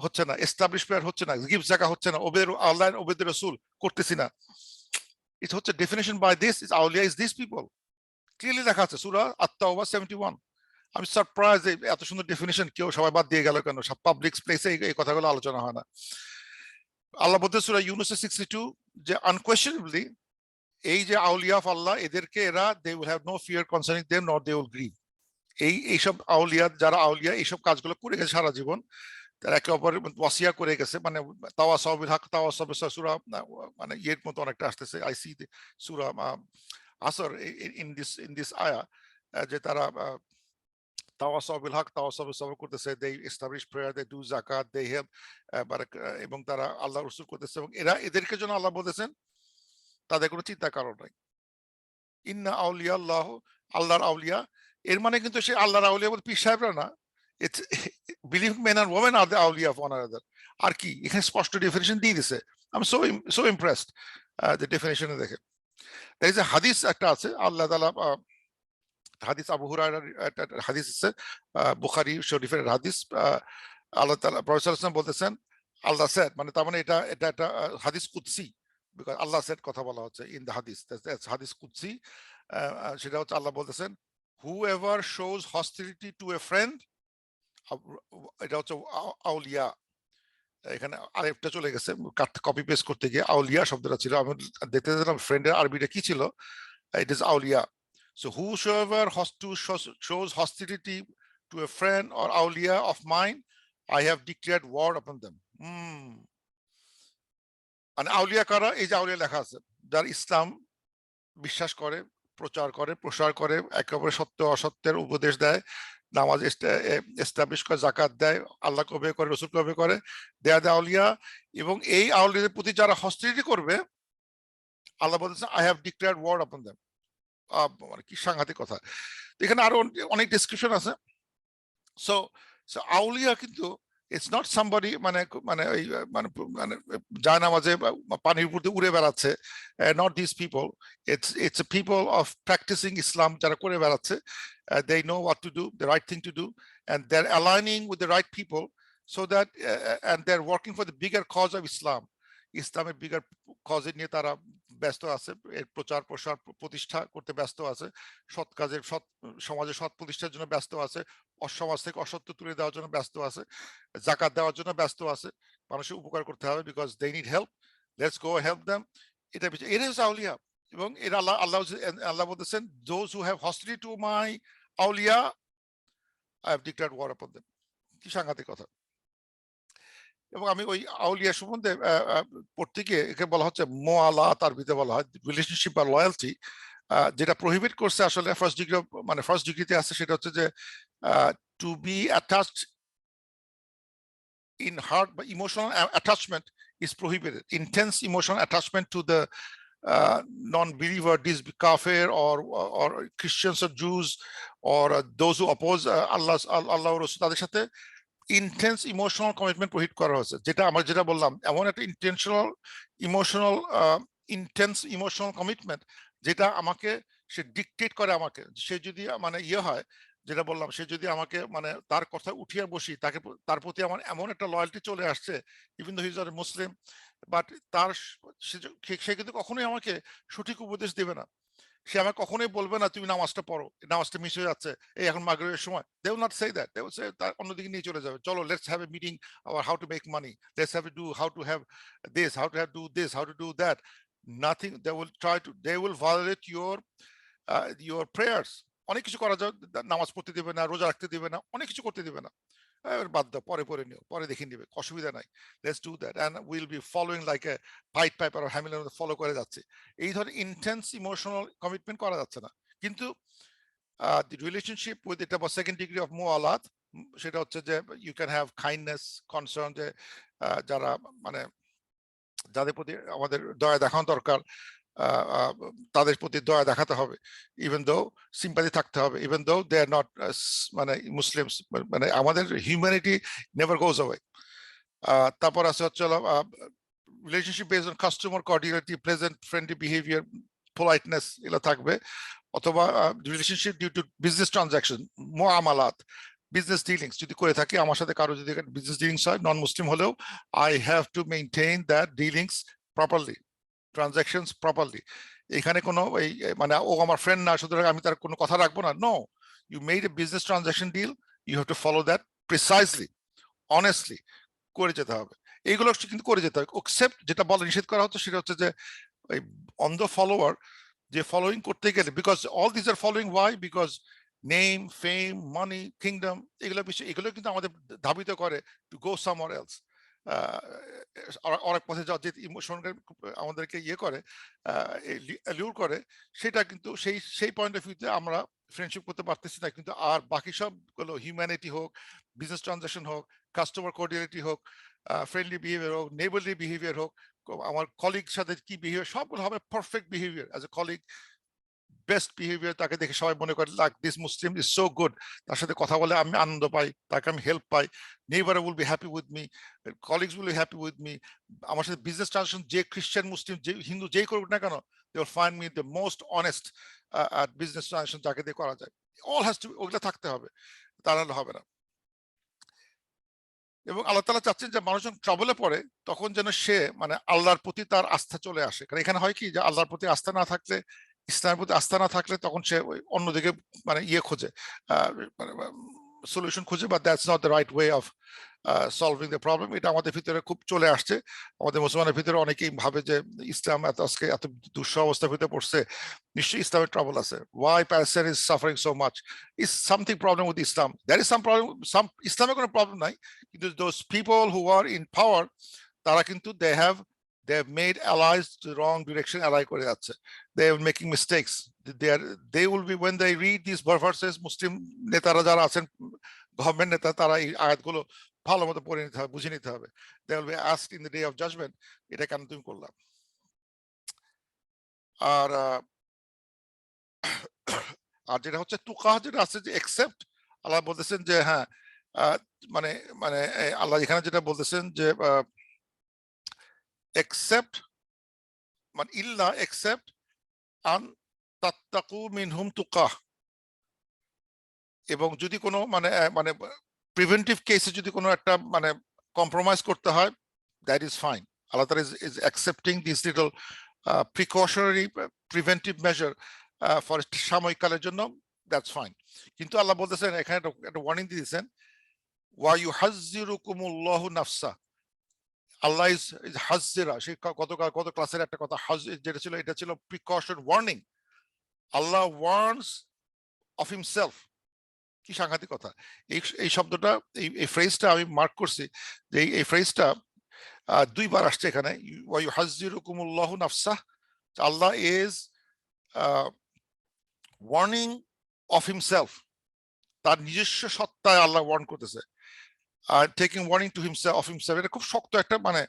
হচ্ছে না, এস্টাবলিশ প্রেয়ার হচ্ছে না, গিভ জাকাত হচ্ছে না, ওবেদের আল্লাহ ওবেদের রাসূল করতেছি না। এটা হচ্ছে ডেফিনিশন বাই দিস ইজ আউলিয়া ইজ দিস পিপল, ক্লিয়ারলি লেখা আছে সূরা আত-তাওবা 71। আমি সারপ্রাইজ এত সুন্দর ডেফিনিশন কেউ সবাই বাদ দিয়ে গেল কেন, সব পাবলিক প্লেসে এই কথাগুলো আলোচনা হয় না। আল্লাহ বলতে সূরা ইউনূস 62 যে আনকোয়েশ্চনেবলি এই যে আউলিয়া অফ আল্লাহ, এদেরকে এরা they will have no fear concerning them not they will grieve. এইসব আউলিয়া, যারা আউলিয়া এইসব কাজগুলো করে গেছে সারা জীবন, তারা একে অপরের ওয়াসিয়া করে গেছে, মানে তাওয়াসাউ বিল হক, তাওয়াসাউ বিস সূরা, মানে ইয়ের মতো অনেকটা আসতেছে, আই সি সূরা আসর ইন দিস আয়া, যে তারা তাওয়াসাউ বিল হক, তাওয়াসাউ বিস সবর করতেছে, they establish prayer, they do যাকাত, দে হেল্প, এবং তারা আল্লাহর রাসূল করতেছে, এবং এদেরকে জন্য আল্লাহ বলেছেন তাদের কোনো চিন্তার কারণ নাই। ইন্না আউলিয়া আল্লাহ, আল্লাহর আউলিয়া, এর মানে কিন্তু সে আল্লাহর আউলিয়া বলতে পীর সাহেবরা না, ইটস বিলিভ মেন আর ওমেন আর দ্য আউলিয়া অফ ওয়ান আনাদার। আর কি এখানে স্পষ্ট ডেফিনিশন দিয়ে দিছে। I am so impressed the ডেফিনিশনে দেখে। এই যে হাদিস একটা আছে, আল্লাহ তাআলা হাদিস, আবু হুরায়রার একটা হাদিস আছে, বুখারী শরীফের হাদিস, আল্লাহ তাআলা প্রফেসর সাল্লাল্লাহু আলাইহি ওয়াসাল্লাম বলতেছেন, আল্লাহ সেড, মানে তার মানে এটা এটা একটা হাদিস কুদসি, বিকজ আল্লাহ সেড কথা বলা হচ্ছে ইন দ্য হাদিস, দ্যাটস হাদিস কুদসি। সেটা হচ্ছে আল্লাহ বলতেছেন, whoever shows hostility to a friend, এটা হচ্ছে আউলিয়া। এখানে আরেকটা চলে গেছে, কপি পেস্ট করতে গিয়ে আউলিয়া শব্দটা ছিল, আমি দেখতে দিলাম ফ্রেন্ডের আরবিটা কি ছিল, it is awliya. So whosoever shows hostility to a friend or awliya of mine, I have declared war upon them. মানে আউলিয়া কারা? এই যে আউলিয়া লেখা আছে, যারা ইসলাম বিশ্বাস করে, প্রচার করে, প্রসার করে, একেবারে সত্য অসত্যের উপদেশ দেয়, নামাজ এস্টাবলিশ করে, জাকাত দেয়, আল্লাহ কবে করে, রসুল কবে করে, দেয়া দেয় আউলিয়া। এবং এই আউলিয়াদের প্রতি যারা হস্টিলিটি করবে, আল্লাহ বলতেছে I have declared war upon them. মানে কি সাংঘাতিক কথা। এখানে আরো অনেক ডিসক্রিপশন আছে। সো আউলিয়া কিন্তু ইটস নট সামবডি মানে মানে ওই মানে মানে যায় নামাজে পানির উপর দিয়ে উড়ে বেড়াচ্ছে, not this people. It's a people of practising Islam, যারা করে বেড়াচ্ছে, they know what to do, the right thing to do, and they are aligning with the right people, so that and they are working for the bigger cause of Islam. ইসলামের bigger কজে নিয়ে তারা ব্যস্ত আছে, এর প্রচার প্রসার প্রতিষ্ঠা করতে ব্যস্ত আছে, সৎ কাজের সৎ সমাজে সৎ প্রতিষ্ঠার জন্য ব্যস্ত আছে, অসমাজ থেকে অসত্য তুলে দেওয়ার জন্য ব্যস্ত আছে, জাকাত দেওয়ার জন্য ব্যস্ত আছে, মানুষের উপকার করতে হবে, because they need help, let's go help them. এটা হচ্ছে আউলিয়া। এবং এর আল্লাহ আল্লাহ আল্লাহ বলতেছেন, those who have hostility to my আউলিয়া, I have declared war upon them. কি সাংঘাতিক কথা। এবং আমি ওই আউলিয়া সম্বন্ধে পড়তে গিয়ে একে বলা হচ্ছে মোয়ালা, তার ভিতরে বলা হয় রিলেশনশিপ বা লয়ালটি। যেটা প্রহিবিট করছে আসলে ফার্স্ট ডিগ্রি, মানে ফার্স্ট ডিগ্রিতে আছে, সেটা হচ্ছে যে to be attached in heart, but emotional attachment is prohibited. Intense emotional attachment to the non-believer, this kafir or Christians or Jews or those who oppose Allah Rasul, তাদের সাথে intense emotional commitment প্রহিট করা হয়েছে। যেটা আমরা যেটা বললাম, এমন একটা ইমোশনাল ইন্টেন্স ইমোশনাল কমিটমেন্ট যেটা আমাকে, সে ডিকটেট করে আমাকে, সে যদি মানে ইয়ে হয়, যেটা বললাম, সে যদি আমাকে মানে তার কথা উঠিয়ে বসি, তাকে তার প্রতি আমার এমন একটা লয়্যালটি চলে আসছে, even though he is a Muslim, but তার সে কিন্তু কখনোই আমাকে সঠিক উপদেশ দেবে না। সে আমাকে কখনোই বলবে না তুমি নামাজটা পড়ো, নামাজটা মিস হয়ে যাচ্ছে, এই এখন মাগরিবের সময়। They will not say that, they will say তার অন্যদিকে নিয়ে চলে যাবে, চলো লেটস হ্যাভ এ মিটিং আবার how to make money, let's have to how to have this, how to have do this, how to do that. Nothing, they will try to, they will violate your prayers. অনেক কিছু করা যায়, নামাজ পড়তে দিবে না, রোজা রাখতে দিবে না, অনেক কিছু করতে দিবে না। বাদ দাও, পরে পরে নিও, পরে দেখে নিবে, অসুবিধা নাই, let's do that and will be following like a pied piper আর হ্যামিলন ফলো করে যাচ্ছে। এই ধরনের ইন্টেন্স ইমোশনাল কমিটমেন্ট করা যাচ্ছে না। কিন্তু the relationship with এটা বা সেকেন্ড ডিগ্রি অফ মুআলাত, সেটা হচ্ছে যে you can have kindness, concern, যে যারা মানে যাদের প্রতি আমাদের দয়া দেখানো দরকার, তাদের প্রতি দয়া দেখাতে হবে, ইভেন দো সিম্পাথি থাকতে হবে, even though they are not মানে মুসলিমস, মানে আমাদের হিউম্যানিটি নেভার গোজ অ্যাওয়ে। তারপর আছে হচ্ছে relationship based on customer cordiality, pleasant friendly behaviour, politeness, এগুলো থাকবে। অথবা relationship due to business transaction, মুআমালাত, বিজনেস ডিলিংস যদি করে থাকি, আমার সাথে কারো যদি বিজনেস ডিলিংস হয়, নন মুসলিম হলেও, I have to maintain that dealings properly, transactions properly. এখানে কোনো এই মানে ও আমার ফ্রেন্ড না, সুতরাং আমি তার কোনো কথা রাখবো না, no, you made a business transaction deal, you have to follow that precisely, honestly করে যেতে হবে। এইগুলো কিন্তু করে যেতে হবে। এক্সেপ্ট যেটা বলা নিষেধ করা হচ্ছে, সেটা হচ্ছে যে অন দ্য ফলোয়ার, যে ফলোইং করতে গেলে, because all this are following, why? Because name, fame, money, kingdom, এগুলো বিষয়, এগুলো কিন্তু আমাদের ধাবিত করে টু গো সামওয়্যার এলস, অনেক পথে যাওয়ার যে ইমোশনটা আমাদেরকে ইয়ে করে, লিউর করে, সেটা কিন্তু সেই পয়েন্ট অফ ভিউতে আমরা ফ্রেন্ডশিপ করতে পারতেছি না। কিন্তু আর বাকি সবগুলো, হিউম্যানিটি হোক, বিজনেস ট্রানজাকশন হোক, কাস্টমার কোঅর্ডিনেটি হোক, ফ্রেন্ডলি বিহেভিয়ার হোক, নেইবারলি বিহেভিয়ার হোক, আমার কলিগ সাথে কি বিহেভিয়ার, সবগুলো হবে perfect behaviour. As a colleague, best behaviour, তাকে দেখে সবাই মনে করে like this Muslim is so good, তার সাথে কথা বলে আমি আনন্দ পাই, তাকে আমি help pi, neighbour will be happy with me, colleagues will be happy with me. আমার সাথে বিজনেস ট্রানজাকশন যে খ্রিস্টান, মুসলিম, যে হিন্দু, যেই করুক না কেন, they will find me the most honest at business transaction যাকে দিয়ে করা যায়। অল হ্যাজ টু, ওগুলো থাকতে হবে, তা নাহলে হবে না। এবং আল্লাহ তাআলা চাচ্ছেন যে মানুষ যখন ট্রাবলে পড়ে, তখন যেন সে মানে আল্লাহর প্রতি তার আস্থা চলে আসে। কারণ এখানে হয় কি, যে আল্লাহর প্রতি আস্থা না থাকলে, ইসলামের প্রতি আস্থা না থাকলে, তখন সে ওই অন্যদিকে মানে ইয়ে খোঁজে, সলিউশন খুঁজে, বা that's not the right way of solving the problem. এটা আমাদের ভিতরে খুব চলে আসছে। আমাদের মুসলমানের ভিতরে অনেকেই ভাবে যে ইসলাম আজকে এত দুঃসহ অবস্থার ভিতরে পড়ছে, নিশ্চয়ই ইসলামের ট্রাবল আছে। Why Palestine is suffering so much, is something problem with Islam, there is some problem, ইসলামের কোনো প্রবলেম নাই, কিন্তু those people who are in power, তারা কিন্তু they have made allies to the wrong direction, ally করে যাচ্ছে, they are making mistakes, they will be, when they read these verses, মুসলিম নেতারা যারা আছেন, গভর্নমেন্ট নেতা, তারা এই আয়াতগুলো ভালো মতো পড়ে নিতে হবে, বুঝে নিতে হবে। they will be asked in the day of judgment, এটা কেন তুমি করলা। আর আর যেটা হচ্ছে তুকাহ, যেটা আছে যে একসেপ্ট, আল্লাহ বলতেছেন যে হ্যাঁ, মানে মানে আল্লাহ এখানে যেটা বলতেছেন যে except, মানে ইল্লা, except আন তাত্তাকু মিনহুম তুকাহ, এবং যদি কোনো মানে মানে প্রিভেন্টিভ কেসে যদি কোনো একটা মানে কম্প্রোমাইজ করতে হয়, দ্যাট ইজ ফাইন। আল্লাহ তাআলা is accepting this little precautionary preventive measure for সাময়িক কালের জন্য, দ্যাটস ফাইন। কিন্তু আল্লাহ বলতেছেন এখানে একটা ওয়ার্নিং দিয়েছেন, ওয়া ইউহাজ্জিরুকুমুল্লাহু নাফসা, আল্লাহ ইজ হাজ্জিরা, সেই গত ক্লাসের একটা কথা, যেটা ছিল, এটা ছিল precaution, warning. Allah warns of himself. কি সাংঘাতিক কথা! এই শব্দটা, এই ফ্রেজটা আমি মার্ক করছি, যে এই ফ্রেজটা দুইবার আসছে এখানে, ওয়া ইউহাজ্জিরুকুমুল্লাহু নাফসা। Allah is warning of himself, তার নিজস্ব সত্তায় আল্লাহ ওয়ার্ন করতেছে, are taking warning to himself of himself, এটা খুব শক্ত একটা মানে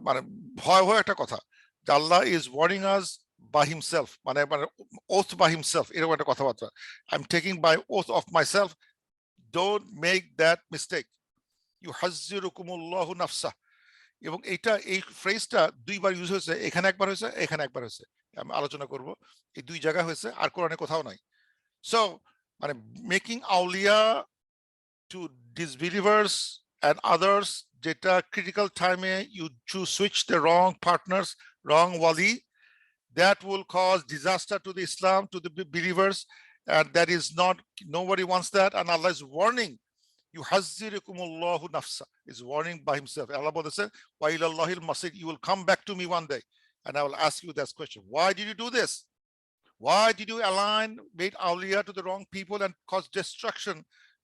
মানে ভয়াবহ একটা কথা, যে Allah is warning us by himself, মানে মানে ওথ বাই হিমসেলফ, এরকম একটা কথাবার্তা, I am taking by oath of myself, don't make that mistake, ইউহাজ্জিরুকুমুল্লাহু নাফসাহ। এবং এই ফ্রেজটা দুইবার ইউজ হয়েছে, এখানে একবার হয়েছে, এখানে একবার হয়েছে, আমি আলোচনা করব, এই দুই জায়গা হয়েছে, আর কোরআনে কোথাও নাই। সো মানে মেকিং আউলিয়া টু disbelievers and others, যেটা ক্রিটিক্যাল টাইমে you choose switch the wrong partners, wrong ওয়ালি, that will cause disaster to the Islam, to the believers, and that is not, nobody wants that, and Allah is warning, yuhazzirukumullahu nafsa, is warning by himself. Allah বলেছে wa ilallahil masir, you will come back to me one day and I will ask you this question, why did you do this, why did you align, made awliya to the wrong people and cause destruction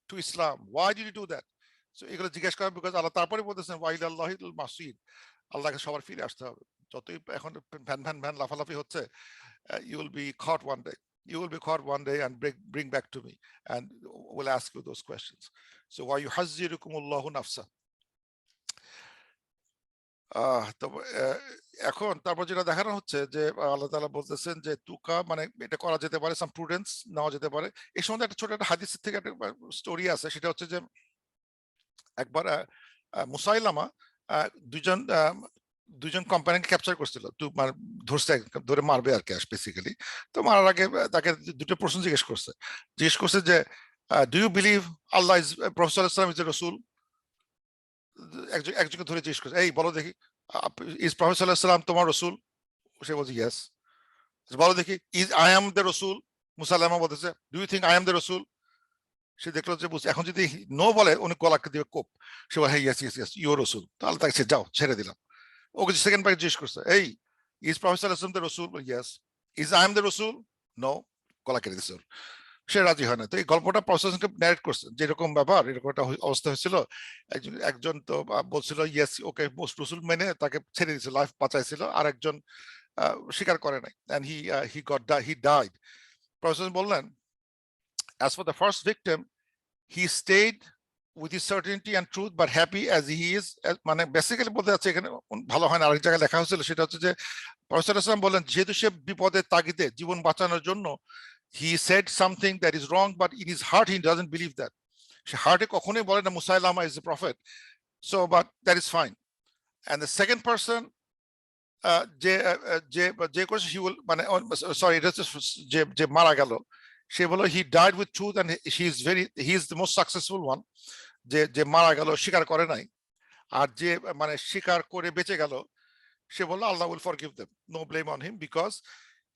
to Islam, why did you do that? So এগুলো জিজ্ঞেস করেন, because আল্লাহ তারপরে বলতেছেন ওয়া ইলাল্লাহিল মাসির, আল্লাহকে সবার ফিরে আসতে হবে, যতই এখন ভ্যান ভ্যান ভ্যান লাফালাফি হচ্ছে, you will be caught one day, you will be caught one day and bring back to me and we'll ask you those questions. So why yuhazzirukumullahu nafsa, এখন তারপর যেটা দেখানো হচ্ছে যে আল্লাহ তাআলা বলতেছেন যে তুকা, মানে এটা করা যেতে পারে, সাম প্রুডেন্স নেওয়া যেতে পারে। এই সম্বন্ধে একটা ছোট একটা হাদিস থেকে একটা স্টোরি আছে, সেটা হচ্ছে যে একবার মুসাইলামা দুজন দুজন কোম্পানিকে ক্যাপচার করছিল, মানে ধরছে, ধরে মারবে আর কি বেসিক্যালি। তো মারার আগে তাকে দুটো প্রশ্ন জিজ্ঞেস করছে যে do you believe Allah is, professor সাল্লাল্লাহু আলাইহি ওয়াসাল্লাম ইজ রাসূল, একজনকে ধরে জিজ্ঞেস করছে, এই বলো দেখি, ইজ প্রফেসর সাল্লাল্লাহু আলাইহি ওয়াসাল্লাম তোমার রাসূল? সে বলছে ইয়েস। বলো দেখি, ইজ আই এম দ্য রাসূল? মুসাইলামা বলতেছে do you think I am the রাসূল? সে দেখলো যে বুঝছে, এখন যদি নো বলে উনি গলাকে দিবে কোপ, সে বলে হ্যাঁ ইয়েস ইয়েস ইয়েস ইউ রসুল, তাহলে তাকে যাও ছেড়ে দিলাম। ওকে সেকেন্ড বার জিজ্ঞেস করছে, এই ইজ প্রফেসর আসলাম দ্য রসুল? Yes. Is I am the রসুল? নো। গলা কেটে দিচ্ছে ওর, সে রাজি হয় না। তো এই গল্পটা প্রফেসরকে ন্যারেট করছে, যেরকম ব্যাপার, এরকম একটা অবস্থা হয়েছিল, একজন তো বলছিল ইয়েস ওকে রসুল মেনে তাকে ছেড়ে দিয়েছিল, লাইফ বাঁচাইছিল, আর একজন স্বীকার করে নাই, এন্ড হি ডাইড। প্রফেসর বললেন, as for the first victim, he stayed with his certainty and truth but happy as he is, মানে বেসিক্যালি বলতে যাচ্ছে, এখানে ভালো হয় না, আরেক জায়গায় লেখা হয়েছিল, সেটা হচ্ছে যে প্রফেসর বলেন যেহেতু সে বিপদের তাগিদে জীবন বাঁচানোর জন্য he said something that is wrong, but in his heart he doesn't believe that, সে হার্টে কখনোই বলে না মুসাইলামা is the prophet, so but that is fine. And the second person, যে যে যে করেছে, he will, মানে সরি, এটা হচ্ছে যে মারা গেল, সে বলল he died with truth and he is the most successful one, যে মারা গেল স্বীকার করে নাই, আর যে মানে স্বীকার করে বেঁচে গেল, সে বলল Allah will forgive them, no blame on him, because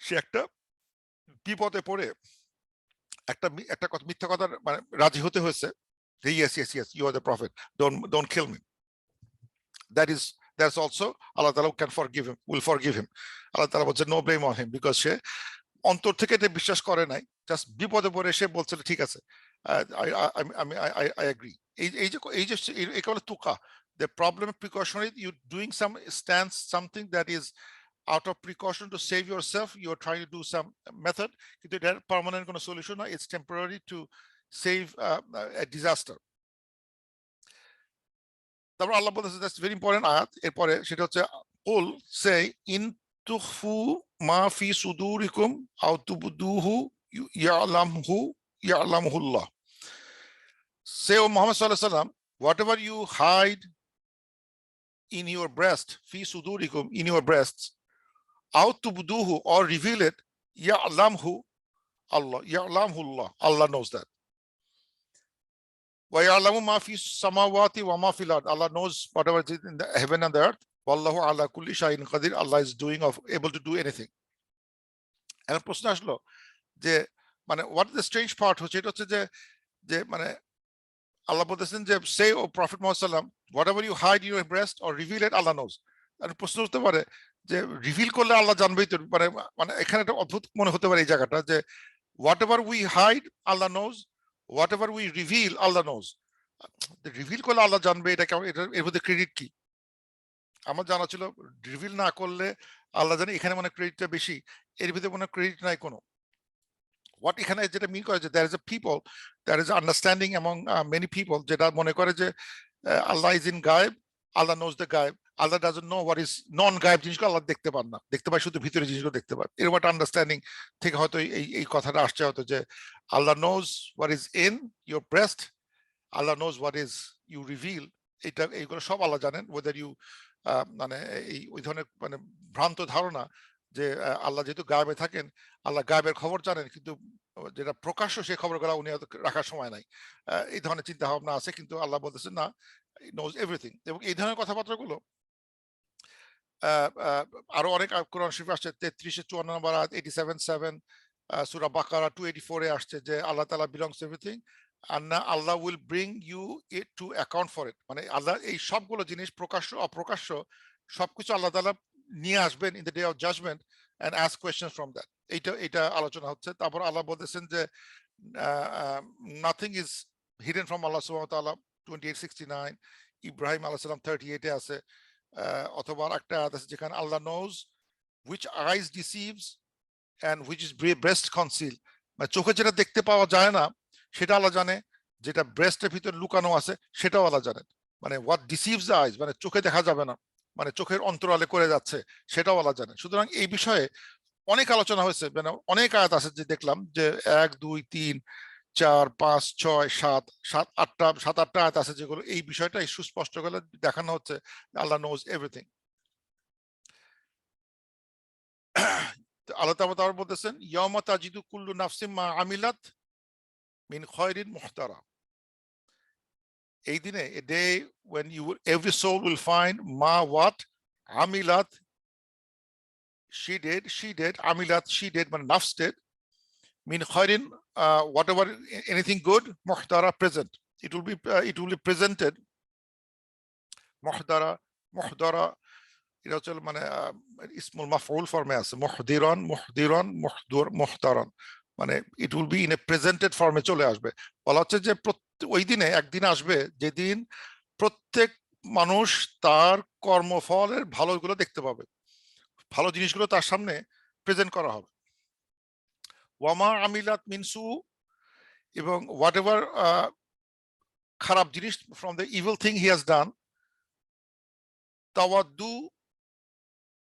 সে একটা বিপদে পড়ে একটা একটা কথা, মিথ্যা কথার মানে রাজি হতে হয়েছে, yes yes yes you are the prophet, don't kill me, that's also Allah Ta'ala can forgive him, will forgive him. Allah Ta'ala বলছে no blame on him, because সে অন্তর থেকে এটা বিশ্বাস করে নাই, জাস্ট বিপদে পড়ে সে বলছিল ঠিক আছে, I agree. এই যে এই বলে তুকা, the problem of precautionary, you doing some stance, something that is out of precaution to save yourself, you're trying to do some method, কিন্তু এটা পার্মানেন্ট কোনো সলিউশন না, it's temporary to save a disaster. তারপর আল্লাহ বলতেছে, that's very important আয়াত, এরপরে সেটা হচ্ছে কুল, সে ইন তুখফু মা ফি সুদুরিকুম আও তুবদুহু ইয়ালামহুল্লাহ, say O Muhammad sallallahu alaihi wasallam, whatever you hide in your breast, fi sudurikum, in your breasts, aw tubduhu, or reveal it, ya'lamhu Allah, ya'lamhullah, Allah knows that. Wa ya'lamu ma fi samawati wa ma fil ard, Allah knows whatever is in the heaven and the earth. Wallahu ala kulli shay'in qadir, Allah is able to do anything. And প্রশ্ন আসলো যে মানে what is the strange part হচ্ছে, এটা হচ্ছে যে মানে আল্লাহ বলতেছেন যে say O Prophet Muhammad sallam, whatever you hide in your breast or reveal it, Allah knows. আর প্রশ্ন হতে পারে যে রিভিল করলে আল্লাহ জানবেই তো, মানে মানে এখানে একটা অদ্ভুত মনে হতে পারে এই জায়গাটা, যে whatever we hide Allah knows, whatever we reveal Allah knows. Reveal করলে আল্লাহ জানবে, এটা কেমন, এটা এর মধ্যে ক্রেডিট কি? আমার জানা ছিল রিভিল না করলে আল্লাহ জানে, এখানে মনে ক্রেডিটটা বেশি, এর ভিতরে মনে ক্রেডিট নাই কোনো। হোয়াট এখানে যেটা মিন করে যে there is a people, there is understanding among many people, যেটা মনে করে যে আল্লাহ ইজ ইন গায়েব, আল্লাহ নোজ দ্য গায়েব, আল্লাহ ডাজন্ট নো হোয়াট ইজ নন গায়েব জিনিসগুলো আল্লাহ দেখতে পান না, দেখতে পায় শুধু ভিতরে জিনিসগুলো দেখতে পায়। এরকম একটা আন্ডারস্ট্যান্ডিং থেকে হয়তো এই কথাটা আসছে, হয়তো যে Allah knows what is in your breast, Allah knows what is you reveal, এইগুলো সব আল্লাহ জানেন। ওয়েদার ইউ মানে ওই ধরনের মানে ভ্রান্ত ধারণা যে আল্লাহ যেহেতু গায়েবে থাকেন, আল্লাহ গায়েবের খবর জানেন, কিন্তু যেটা প্রকাশ্য সেই খবরগুলো উনি রাখার সময় নাই, এই ধরনের চিন্তা ভাবনা আছে। কিন্তু আল্লাহ বলতেছেন না, নোজ এভরিথিং। এবং এই ধরনের কথাবার্তাগুলো আরো অনেক কোরআন শরীফে আসছে, 33-54 নম্বর আয়াত, 87:7, সূরা বাকারা 284 আসছে যে আল্লাহ তাআলা বিলংস এভরিথিং, আন্না Allah will bring you it to account for it, মানে আল্লাহ এই সবগুলো জিনিস প্রকাশ্য অপ্রকাশ্য সবকিছু আল্লাহ তাআলা নিয়ে আসবেন in the day of judgement and ask questions from that. এইটা আলোচনা হচ্ছে। তারপর আল্লাহ বলতেছেন যে nothing is hidden from Allah সুবহানাহু ওয়া তাআলা, 28:69, ইব্রাহিম আলাইহিস সালাম 38 এ আছে। অথবা একটা আছে যেখানে আল্লাহ nose which eyes deceives and which is breast conceal, মানে চোখে যেটা দেখতে পাওয়া যায় না সেটা আল্লাহ জানে, যেটা ব্রেস্টের ভিতরে লুকানো আছে সেটাও আল্লাহ জানেন। মানে what deceives the eyes মানে চোখে দেখা যাবে না, মানে চোখের অন্তরালে করে যাচ্ছে, সেটাও আল্লাহ জানেন। সুতরাং এই বিষয়ে অনেক আলোচনা হয়েছে, মানে অনেক আয়াত আছে যে দেখলাম যে 1, 2, 3, 4, 5, 6, 7, 8টা আয়াত আছে যেগুলো এই বিষয়টাই সুস্পষ্ট করে দেখানো হচ্ছে, আল্লাহ নোজ এভরিথিং। আল্লাহ তাআলা বলতেছেন ইয়াউমা তাজিদু কুল্লু নাফসিন মা আমিলাত মিন খায়রিন মুহতারা, এই দিনে, a day when every soul will find ma what amilat she did amilat she did মানে nafs did, min khairin whatever anything good, muhtara present, it will be presented, muhtara muhdara এটা হচ্ছে মানে ইসমুল মাফউল ফর্মে আছে, মুহদিরান মুহদিরান মুহদুর মুহতারান, মানে ইট will be in a presented ফর্মে চলে আসবে। বলা হচ্ছে যে ওই দিনে একদিন আসবে যেদিন প্রত্যেক মানুষ তার কর্মফলের ভালোগুলো দেখতে পাবে, ভালো জিনিসগুলো তার সামনে প্রেজেন্ট করা হবে। ওয়ামা আমিলাত মিনসু, এবং হোয়াট এভার খারাপ জিনিস, from the evil thing he has done, তাওয়াদ্দু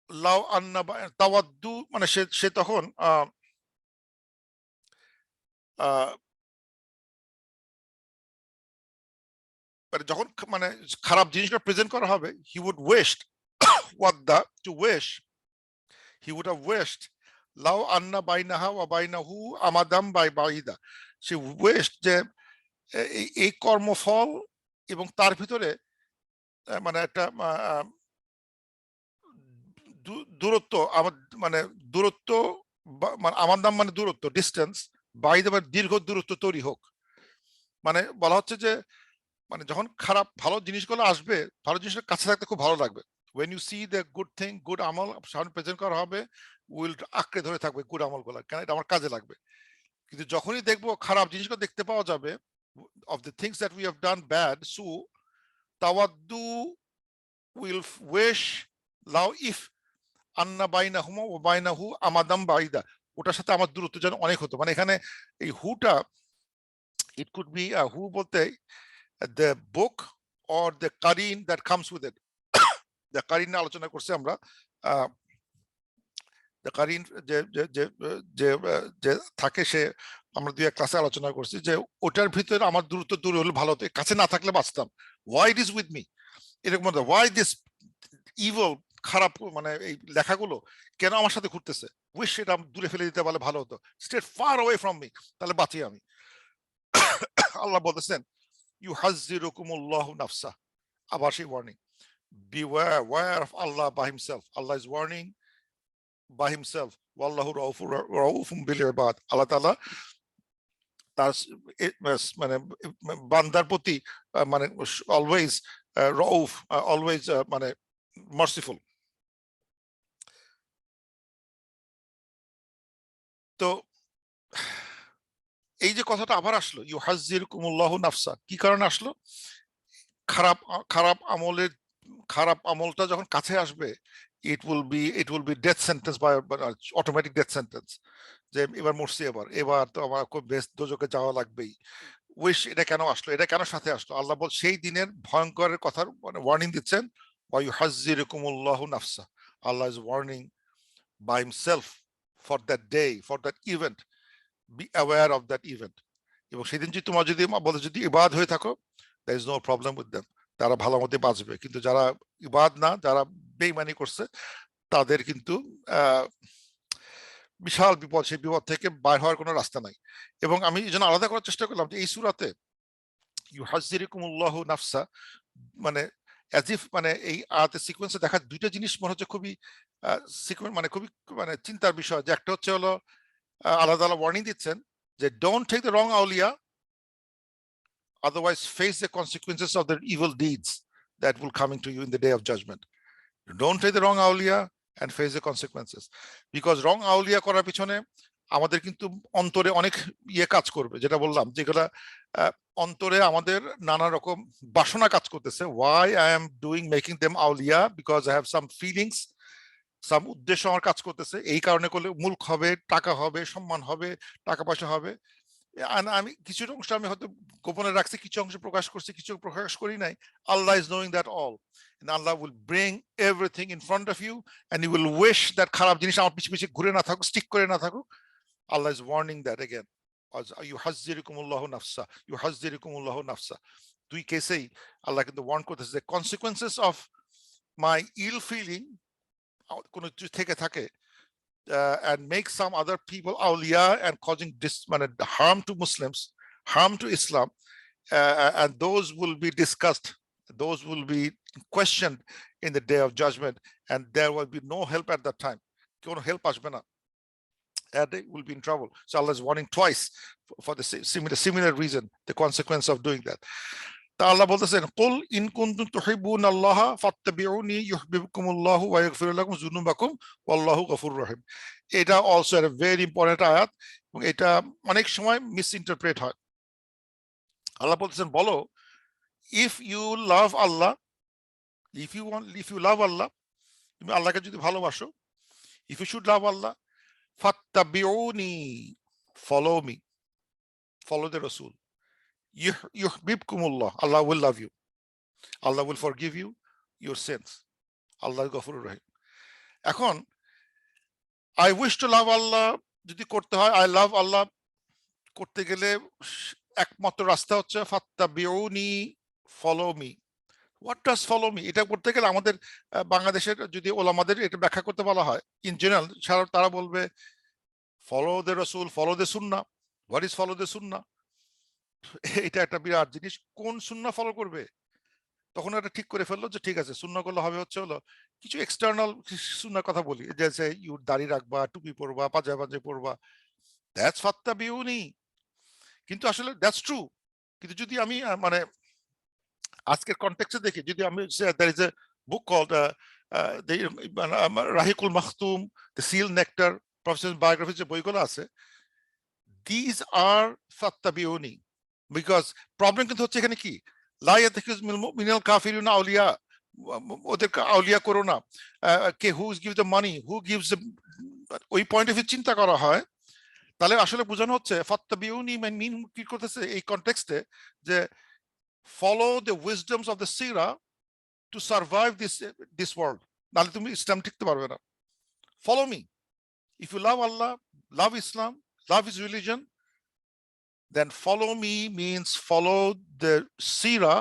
লাউ আন্না, তাওয়াদ্দু মানে সে তখন যখন মানে খারাপ জিনিসগুলো প্রেজেন্ট করা হবে, he would waste what the to wish, he would have wished লাউ আন্না বাইনাহা ওয়া বাইনাহু আমাদাম বাইদা, সে ওয়েস্ট যে এই কর্মফল এবং তার ভিতরে মানে একটা দূরত্ব, মানে দূরত্ব, মানে আমাদাম মানে দূরত্ব ডিস্টেন্স, বাইদা মানে দীর্ঘ দূরত্ব তৈরি হোক। মানে বলা হচ্ছে যে মানে যখন খারাপ ভালো জিনিসগুলো আসবে, ভালো জিনিসের কাছে থাকতে খুব ভালো লাগবে। when you see the good thing, good আমল সামনে প্রেজেন্ট করা হবে, উইল আঁকড়ে ধরে থাকবে গুড আমলগুলো, কেন এটা আমার কাজে লাগবে। কিন্তু যখনই দেখবো খারাপ জিনিসগুলো দেখতে পাওয়া যাবে, of the things that we have done bad, so tawaddu will wish law if anna bainahuma wa bainahu amadam baida, ওটার সাথে আমার দূরত্ব যেন অনেক হতো। মানে এখানে এই হুটা, it could be হু বলতে the book or the qarin that comes with it, the qarin আলোচনা করছি আমরা, the qarin যে থাকে সে, আমরা দুই এক ক্লাসে আলোচনা করছি যে ওটার ভিতরে আমার দূরত্ব দূর হলে ভালো হতো, কাছে না থাকলে বাঁচতাম। why it is with me, এরকম why this evil খারাপ মানে এই লেখাগুলো কেন আমার সাথে ঘুরতেছে, উইশ সেটা দূরে ফেলে দিতে পারলে ভালো হতো, straight far away from me, তাহলে বাঁচি আমি। আল্লাহ বলতেছেন ইউহাজ্জিরুকুমুল্লাহু নাফসা, আবার সেই warning, beware of Allah by himself, Allah is warning by himself, wallahu raufum bil ibad, আল্লাহ তাআলা তার মানে বান্দার প্রতি মানে অলওয়েজ রউফ, অলওয়েজ মানে মার্সিফুল। তো এই যে কথাটা আবার আসলো ইউহাজ্জিরকুমুল্লাহু নাফসা, কি কারণে আসলো? খারাপ আমলটা যখন কাছে আসবে, it will be death sentence by automatic death sentence, যে এবার মরছি, এবার তো আমার খুব বেশ দোজকে যাওয়া লাগবেই, উইশ এটা কেন আসলো, এটা কেন সাথে আসলো। আল্লাহ বল সেই দিনের ভয়ঙ্করের কথার মানে ওয়ার্নিং দিচ্ছেন, ওয়া ইউহাজ্জিরুকুমুল্লাহু নাফসা, Allah is warning by himself for that day, for that event. Be aware of that event. এবং সেদিন যদি তোমার যদি বলে যদি ইবাদ হয়ে থাকো, there is no problem with them, তারা ভালো মতে বাঁচবে। কিন্তু যারা ইবাদ না, যারা বেঈমানি করছে, তাদের কিন্তু বিশাল বিপদ, সেই বিপদ থেকে বাইর হওয়ার কোনো রাস্তা নাই। এবং আমি এই জন্য আলাদা করার চেষ্টা করলাম যে এই সূরাতে ইউহাজ্জিরুকুমুল্লাহু নাফসা মানে অ্যাজ ইফ মানে এই আয়াতের সিকোয়েন্সে দেখা দুইটা জিনিস মনে হচ্ছে খুবই সিকোয়েন্স মানে খুবই মানে চিন্তার বিষয়। যে একটা হচ্ছে হলো আল্লাহ তাআলা ওয়ার্নিং দিচ্ছেন যে ডোন্ট টেক দ্য রং আউলিয়া, otherwise face the consequences of their evil deeds that will coming to you in the day of judgment. Don't take the wrong awliya and face the consequences, because wrong awliya করার পিছনে আমাদের কিন্তু অন্তরে অনেক ইয়ে কাজ করবে, যেটা বললাম যেগুলা অন্তরে আমাদের নানা রকম বাসনা কাজ করতেছে। why I am doing making them awliya, because I have some feelings, সাম উদ্দেশ্য আমার কাজ করতেছে, এই কারণে করলে মুলক হবে, টাকা হবে, সম্মান হবে, টাকা পয়সা হবে। আমি কিছু অংশ আমি হয়তো গোপনে রাখছি, কিছু অংশ প্রকাশ করছি, কিছু প্রকাশ করি নাই। Allah is knowing that all, and Allah will bring everything in front of you and you will wish that খারাপ জিনিস আমার পিছে পিছে ঘুরে না থাকুক, স্টিক করে না থাকুক। Allah is warning that again. ইউহাজ্জিরুকুমুল্লাহু নাফসা, ইউহাজ্জিরুকুমুল্লাহু নাফসা, দুই কেসেই আল্লাহ কিন্তু ওয়ার্ন করতেছে যে consequences of my ill feeling কোনো কিছু থেকে থাকে and make some other people awliya and causing harm to Muslims, harm to Islam, and those will be discussed, those will be questioned in the day of judgment, and there will be no help at that time. কোনো help আসবে না, and they will be in trouble. So Allah is warning twice for the similar reason, the consequence of doing that. তা আল্লাহ বলতেছেন কুল in কুনতুম তুহিব্বুনাল্লাহ ফাত্তাবিউনি ইউহিব্বুকুমুল্লাহু ওয়া ইয়াগফির লাকুম যুনুবাকুম ওয়াল্লাহু গফুরুর রহিম। এটা also a very important আয়াত, এবং এটা অনেক সময় মিসইন্টারপ্রেট হয়। আল্লাহ বলতেছেন বলো, if you love Allah, if you love Allah, তুমি আল্লাহকে যদি ভালোবাসো, if you should love Allah, ফাত্তাবিউনি, ফলো মি, ফলো দ্য রাসূল, ইউহিব্বুকুমুল্লাহ, Allah will love you, Allah will forgive you your sins, Allah গফুরুর রহিম। এখন I wish to love Allah যদি করতে হয়, I love Allah করতে গেলে একমাত্র রাস্তা হচ্ছে ফাত্তাবিউনি, follow me. What does follow me? এটা করতে গেলে আমাদের বাংলাদেশের যদি ওলামাদের এটা ব্যাখ্যা করতে বলা হয় ইন জেনারেল, তারা বলবে ফলো দ্য রাসূল, follow the Sunnah. What is follow the সুন্নাহ? এটা একটা বিরাট জিনিস, কোন সুন্নাহ ফলো করবে? তখন এটা ঠিক করে ফেললো যে ঠিক আছে, সুন্নাহ করলে হবে হচ্ছে হলো কিছু এক্সটার্নাল সুন্নাহর কথা বলি, যে ইউ দাড়ি রাখবা, টুপি পরবা, পাঞ্জাবি পরবা, দ্যাটস ফাত্তাবিউনি। কিন্তু আসলে দ্যাটস ট্রু, কিন্তু যদি আমি মানে আজকের কনটেক্সটে দেখি, যদি আমি there is a book called Rahiqul Makhtum, the seal nectar, professor বায়োগ্রাফির যে বইগুলো আছে, দিজ আর ফাত্তাবিউনি। বিকজ প্রবলেম কিন্তু হচ্ছে এখানে কি, লা ইয়াতাখিযু মিনাল কাফিরিনা আউলিয়া, ওদেরকে আউলিয়া করো না, কে who gives the money, who gives the, ওই পয়েন্ট অফ ভিউ চিন্তা করা হয়, তাহলে আসলে বোঝানো হচ্ছে ফাত্তাবিউনি মিন কি করতেছে এই কনটেক্সটে, যে follow the wisdoms of the সিরা টু সার্ভাইভ দিস ওয়ার্ল্ড, নাহলে তুমি ইসলাম টিকতে পারবে না। Follow me, if you love Allah, love Islam, love is religion, then follow me means follow the seerah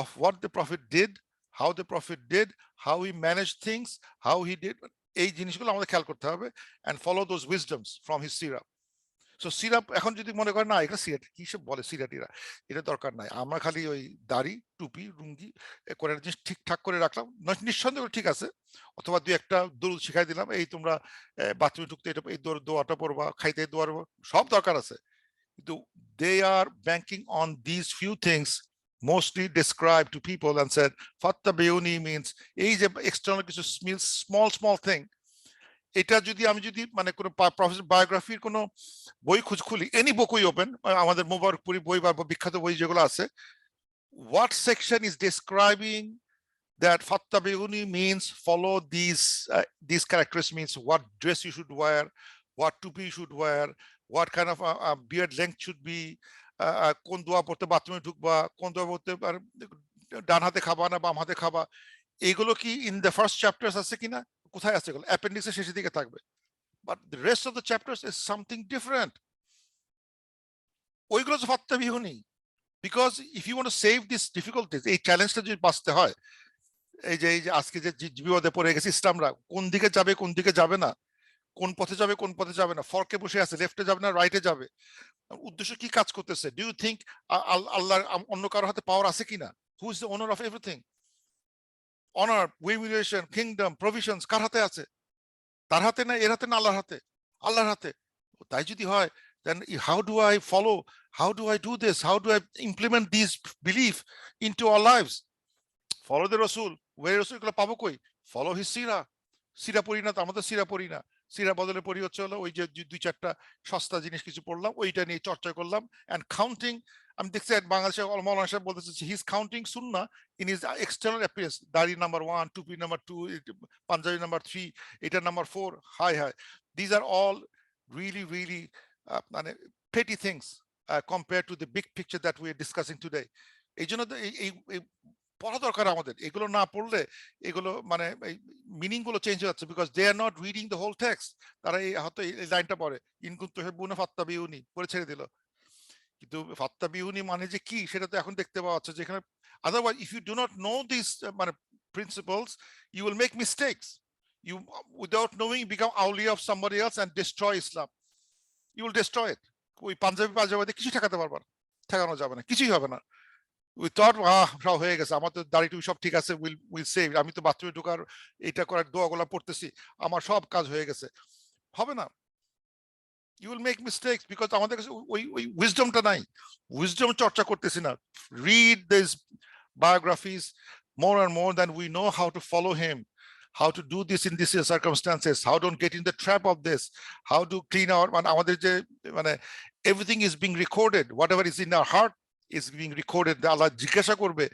of what the Prophet did, how the Prophet did, how he managed things, how he did, এই জিনিসগুলো আমাদের খেয়াল করতে হবে, and follow those wisdoms from his seerah. So syrup এখন যদি মনে করেন না এটা সিরাট কি সব বলে, সিরাটিরা, এটা দরকার নাই, আমরা খালি ওই দাড়ি, টুপি, লুঙ্গি করে জিনিস ঠিকঠাক করে রাখলাম, নিঃসন্দেহ ঠিক আছে, অথবা দুই একটা দরুদ শিখাই দিলাম, এই তোমরা বাথরুমে ঢুকতে এটা এই দোয়াটা পড়বা, খাইতে দোয়া, সব দরকার আছে, কিন্তু they are banking on these few things, mostly described to people and said fattabiuni means এই যে এক্সটার্নাল কিছু small thing। এটা যদি আমি যদি মানে কোনো প্রফেসর বায়োগ্রাফির কোনো বই খুলি, এনি বুকই ওপেন, আমাদের মোবারকপুরি বই বা বিখ্যাত বই যেগুলো আছে, what section is describing that fattabiuni means follow these characteristics, means what dress you should wear, what tupi should wear, what kind of beard length should be, কোন দোয়া পড়তে বাথরুমে ঢুকবা, কোন দোয়া পড়তে ডান হাতে খাবা না বাম হাতে খাবা, এগুলো কি ইন দ্য ফার্স্ট চ্যাপ্টার্স আছে কিনা? কোথায় আছে এগুলো? অ্যাপেন্ডিক্সের শেষের দিকে থাকবে। But the rest of the chapters is something different. ওইগুলো তো ফাত্তাবিহু নেই। Because if you want to save this difficulties, এই চ্যালেঞ্জটা যদি বাঁচতে হয়, এই যে আজকে যে বিপদে পড়ে গেছে ইসলামরা, কোন দিকে যাবে কোন দিকে যাবে না, কোন পথে যাবে কোন পথে যাবে না, ফরকে বসে আছে, লেফটে যাবে না রাইটে যাবে, উদ্দেশ্য কি কাজ করতেছে? ডু ইউ থিঙ্ক আল্লাহর অন্য কারোর হাতে পাওয়ার আছে কিনা? Who is the owner of everything? Honour, humiliation, kingdom, provisions কার হাতে আছে? তার হাতে না, এর হাতে না, আল্লাহর হাতে? আল্লাহর হাতে। তাই যদি হয়, then how do I follow, how do I do this, how do I implement these belief into our lives? Follow the Rasul. Where Rasul গুলো পাবো কই? Follow his সিরা। সিরা পড়ি না তো, আমরা তো সিরা পড়ি না। সিরা বদলে পড়ি হচ্ছে হলো ওই যে দুই চারটা সস্তা জিনিস কিছু পড়লাম, ওইটা নিয়ে চর্চা করলাম। অ্যান্ড কাউন্টিং, আমি দেখছি বাংলাদেশে মৌলানা সাহেব বলতেছে his counting Sunnah in his external appearance, দাড়ি নাম্বার 1, টুপি নাম্বার 2, পাঞ্জাবি নাম্বার 3, এটা number 4। High high, these are all really really মানে petty things compared to the big picture that we are discussing today. এই জন্য এই পড়া দরকার আমাদের। এগুলো না পড়লে এগুলো মানে মিনিং গুলো চেঞ্জ হয়ে যাচ্ছে, because they are not reading the whole text. তারা এই হয়তো এই লাইনটা পড়ে, ইন কুনতু তুহিব্বুনা ফাত্তাবিউনি পড়ে ছেড়ে দিল, কিন্তু ফাত্তাবিউনি মানে যে কি সেটা তো এখন দেখতে পাওয়া যাচ্ছে, যেখানে otherwise if you do not know this মানে principles, you will make mistakes. You, without knowing, become awliya of somebody else and destroy Islam. You will destroy it. ওই পাঞ্জাবিতে কিছু ঠেকাতে পারবে না, ঠেকানো যাবে না, কিছুই হবে না। উই থট সব হয়ে গেছে, আমার তো দাড়ি টুড়ি সব ঠিক আছে, উইল সেভ, আমি তো বাথরুমে ঢোকার এটা করার দোয়াগুলা পড়তেছি, আমার সব কাজ হয়ে গেছে। হবে না। You will make mistakes, because আমাদের কাছে ওই উইজডমটা নাই, উইজডম চর্চা করতেছি না। Read this biographies more and more, than we know how to follow him, how to do this in these circumstances, how don't get in the trap of this, how to clean our আমাদের যে মানে everything is being recorded, whatever is in our heart is being recorded, আল্লাহ জিজ্ঞাসা করবে।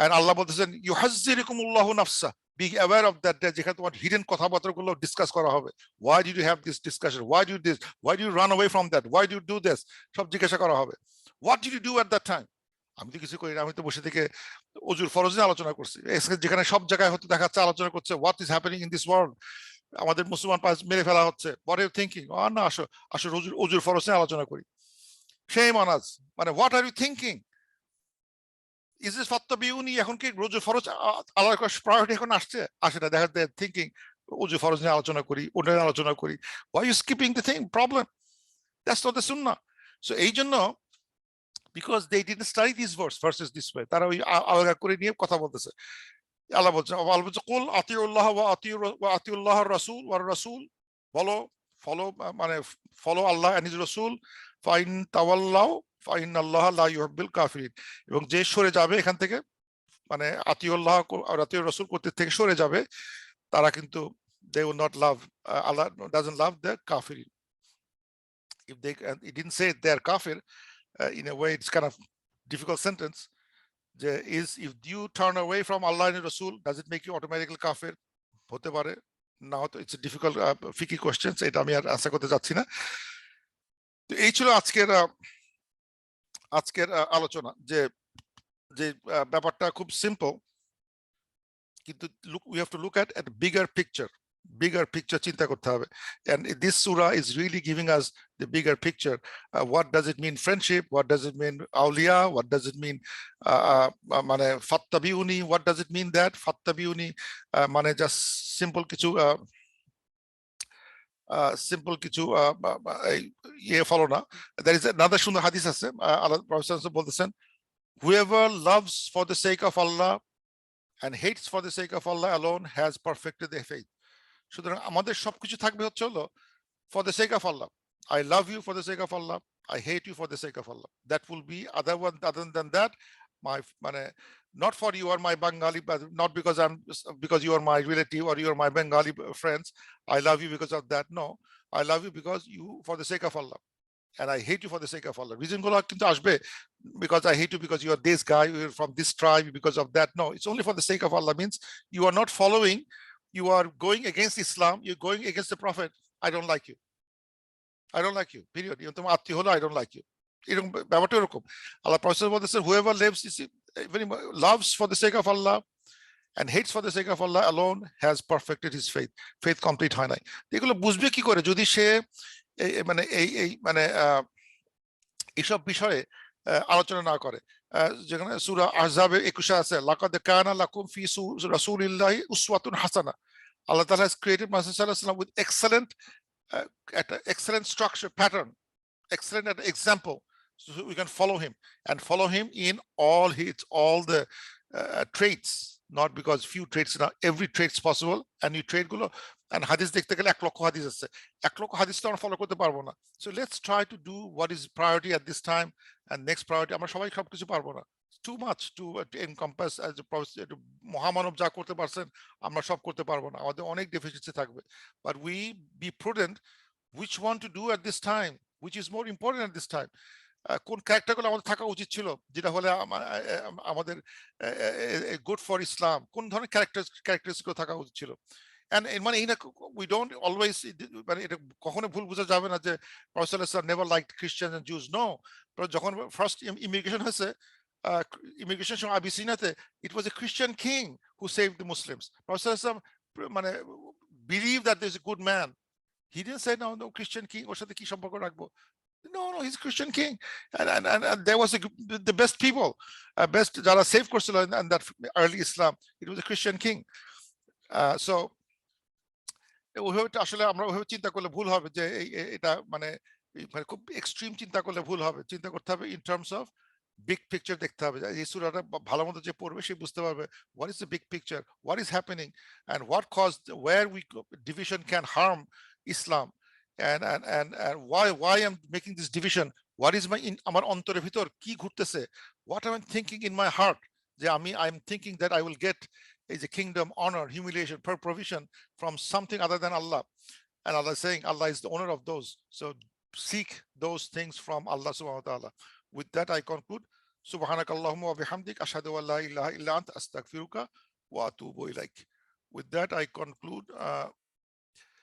and আল্লাহ বলতেছেন ইউহাজ্জিরুকুমুল্লাহু নাফসা, be aware of that, যেখানে তোমার hidden কথাবার্তাগুলো discuss করা হবে। why did you have this discussion, why do you this, why do you run away from that, why do you do this, সব জিজ্ঞাসা করা হবে। what did you do at that time? আমি তো কিছু করি না, আমি তো বসে থেকে অজুর ফরজ নিয়ে আলোচনা করছি, যেখানে সব জায়গায় হয়তো দেখা যাচ্ছে আলোচনা করছে what is happening in this world, আমাদের মুসলমান পাঁচ মেরে ফেলা হচ্ছে। What are you thinking? না, আসো আসো অজুর ফরজ নিয়ে আলোচনা করি। সেই মানাজ মানে what are you thinking? Is this ফাত্তাবিউনি? এখন কি অজুর ফরজ আলাদা প্রায়োরিটি এখন আসে না, দেখা যায় থিংকিং অজুর ফরজ নিয়ে আলোচনা করি, ওটা নিয়ে আলোচনা করি। Why you skipping the thing problem? That's not the সুন্নাহ। সো এই জন্য, because they didn't study these verses this way, তারা ওই আলাদা করে নিয়ে কথা বলতেছে। আল্লাহ বলছে কুল আতিউল্লাহ ওয়া আতিউল্লাহর রাসূল ওয়ার রাসূল, বলো ফলো মানে ফলো আল্লাহ এন্ড হিজ রাসূল, ফাইন তাওয়াল্লাউ ফাইনাল্লাহ লা ইউহিব্বুল কাফিরিন। এবং যে সরে যাবে এখান থেকে, মানে আতিউল্লাহ আর আতিউর রাসূল করতে থেকে সরে যাবে, তারা কিন্তু they will not love, Allah doesn't love the kafirin. If they, it didn't say they are kafir, in a way it's kind of difficult sentence, is if you turn away from Allah and Rasul, does it make you automatically kafir? হতে পারে, না হতো। It's a difficult ফিকি question, এটা আমি আর answer করতে যাচ্ছি না। তো এই ছিল আজকের আলোচনা, যে ব্যাপারটা খুব সিম্পল, কিন্তু we have to look at a bigger picture চিন্তা করতে হবে। and this surah is really giving us the bigger picture. What does it mean friendship, what does it mean awliya, what does it mean মানে fattabiuni, what does it mean that fattabiuni মানে just simple কিছু ইয়ে follow না। there is another সুন্দর হাদিস আছে, আল্লাহ professor বলতেছেন, whoever loves for the sake of Allah and hates for the sake of Allah alone has perfected their faith. সুতরাং আমাদের সবকিছু থাকবে হচ্ছে হলো for the sake of Allah. I love you for the sake of Allah, I hate you for the sake of Allah. That will be other than that, my মানে not for you are my Bengali, but not because you are my relative or you are my Bengali friends, I love you because of that. No, I love you because you for the sake of Allah, and I hate you for the sake of Allah. Reason gulo kintu ashbe, because I hate you because you are this guy, you're from this tribe, because of that. No, it's only for the sake of Allah, means you are not following, you are going against Islam, you're going against the Prophet. I don't like you. I don't like you, period. তোমার আত্মীয় হলো, I don't like you. এরকম ব্যাপারটা এরকম। আল্লাহ professor বলতেছে, whoever lives loves for the sake of Allah and hates for the sake of Allah alone has perfected his faith. Faith complete হয় নাই। এগুলো বুঝবে কি করে যদি সে মানে এই মানে এইসব বিষয়ে আলোচনা না করে। যেখানে সূরা আহজাবে 21 আছে, লাকাদ কানা লাকুম ফি রাসূলিল্লাহি উসওয়াতুন হাসানা। Allah Ta'ala has created Muhammad sallallahu alaihi wasallam with excellent structure pattern, excellent example, so we can follow him in all the traits, not because few traits, not every traits possible, and you trade গুলো and hadith দেখতে গেলে 1 লক্ষ হাদিস আছে, 1 লক্ষ হাদিস তো আমরা ফলো করতে পারবো না। So let's try to do what is priority at this time, and next priority আমরা সবাই সবকিছু পারবো না, too much to encompass as a মহামানব যা করতে পারছেন আমরা সব করতে পারবো না, আমাদের অনেক ডেফিসিয়েন্সি থাকবে, but we be prudent which one to do at this time, which is more important at this time. কোন ক্যারেক্টারগুলো আমাদের থাকা উচিত ছিল, যেটা হলে আমাদের গুড ফর ইসলাম, কোন ধরনের ক্যারেক্টারিস্টিক থাকা উচিত ছিল। মানে এই না, উই ডোন্ট অলওয়েজ, মানে এটা কখনো ভুল বোঝা যাবে না যে professor never like Christian and Jews, no. যখন ফার্স্ট ইমিগ্রেশন হয়েছে, ইমিগ্রেশন সময় আবিসিনাতে, it was a Christian king who save the Muslims. Professor মানে believe that is a good man, he didn't say no Christian king ওর সাথে কি সম্পর্ক রাখবো। No, he's Christian king, and there was the best people, best যারা save করছিল in that early Islam. It was a Christian king. So ওইভাবে আসলে আমরা ওইভাবে চিন্তা করলে ভুল হবে, যে এটা মানে খুব এক্সট্রিম চিন্তা করলে ভুল হবে। চিন্তা করতে হবে in terms of big picture, দেখতে হবে। এই সূরাটা ভালো মতো যে পড়বে সে বুঝতে পারবে what is the big picture, what is happening, and what caused, where we division can harm Islam, and why I'm making this division, what is my আমার অন্তরের ভিতর কি ঘটতেছে, what am I thinking in my heart, যে I'm thinking that I will get is a kingdom, honor, humiliation, provision from something other than Allah. And Allah is saying Allah is the owner of those. So seek those things from Allah subhanahu wa ta'ala. With that I conclude. Subhanakallahumma wa bihamdik ashhadu an la ilaha illa anta astaghfiruka wa atubu ilaik. With that I conclude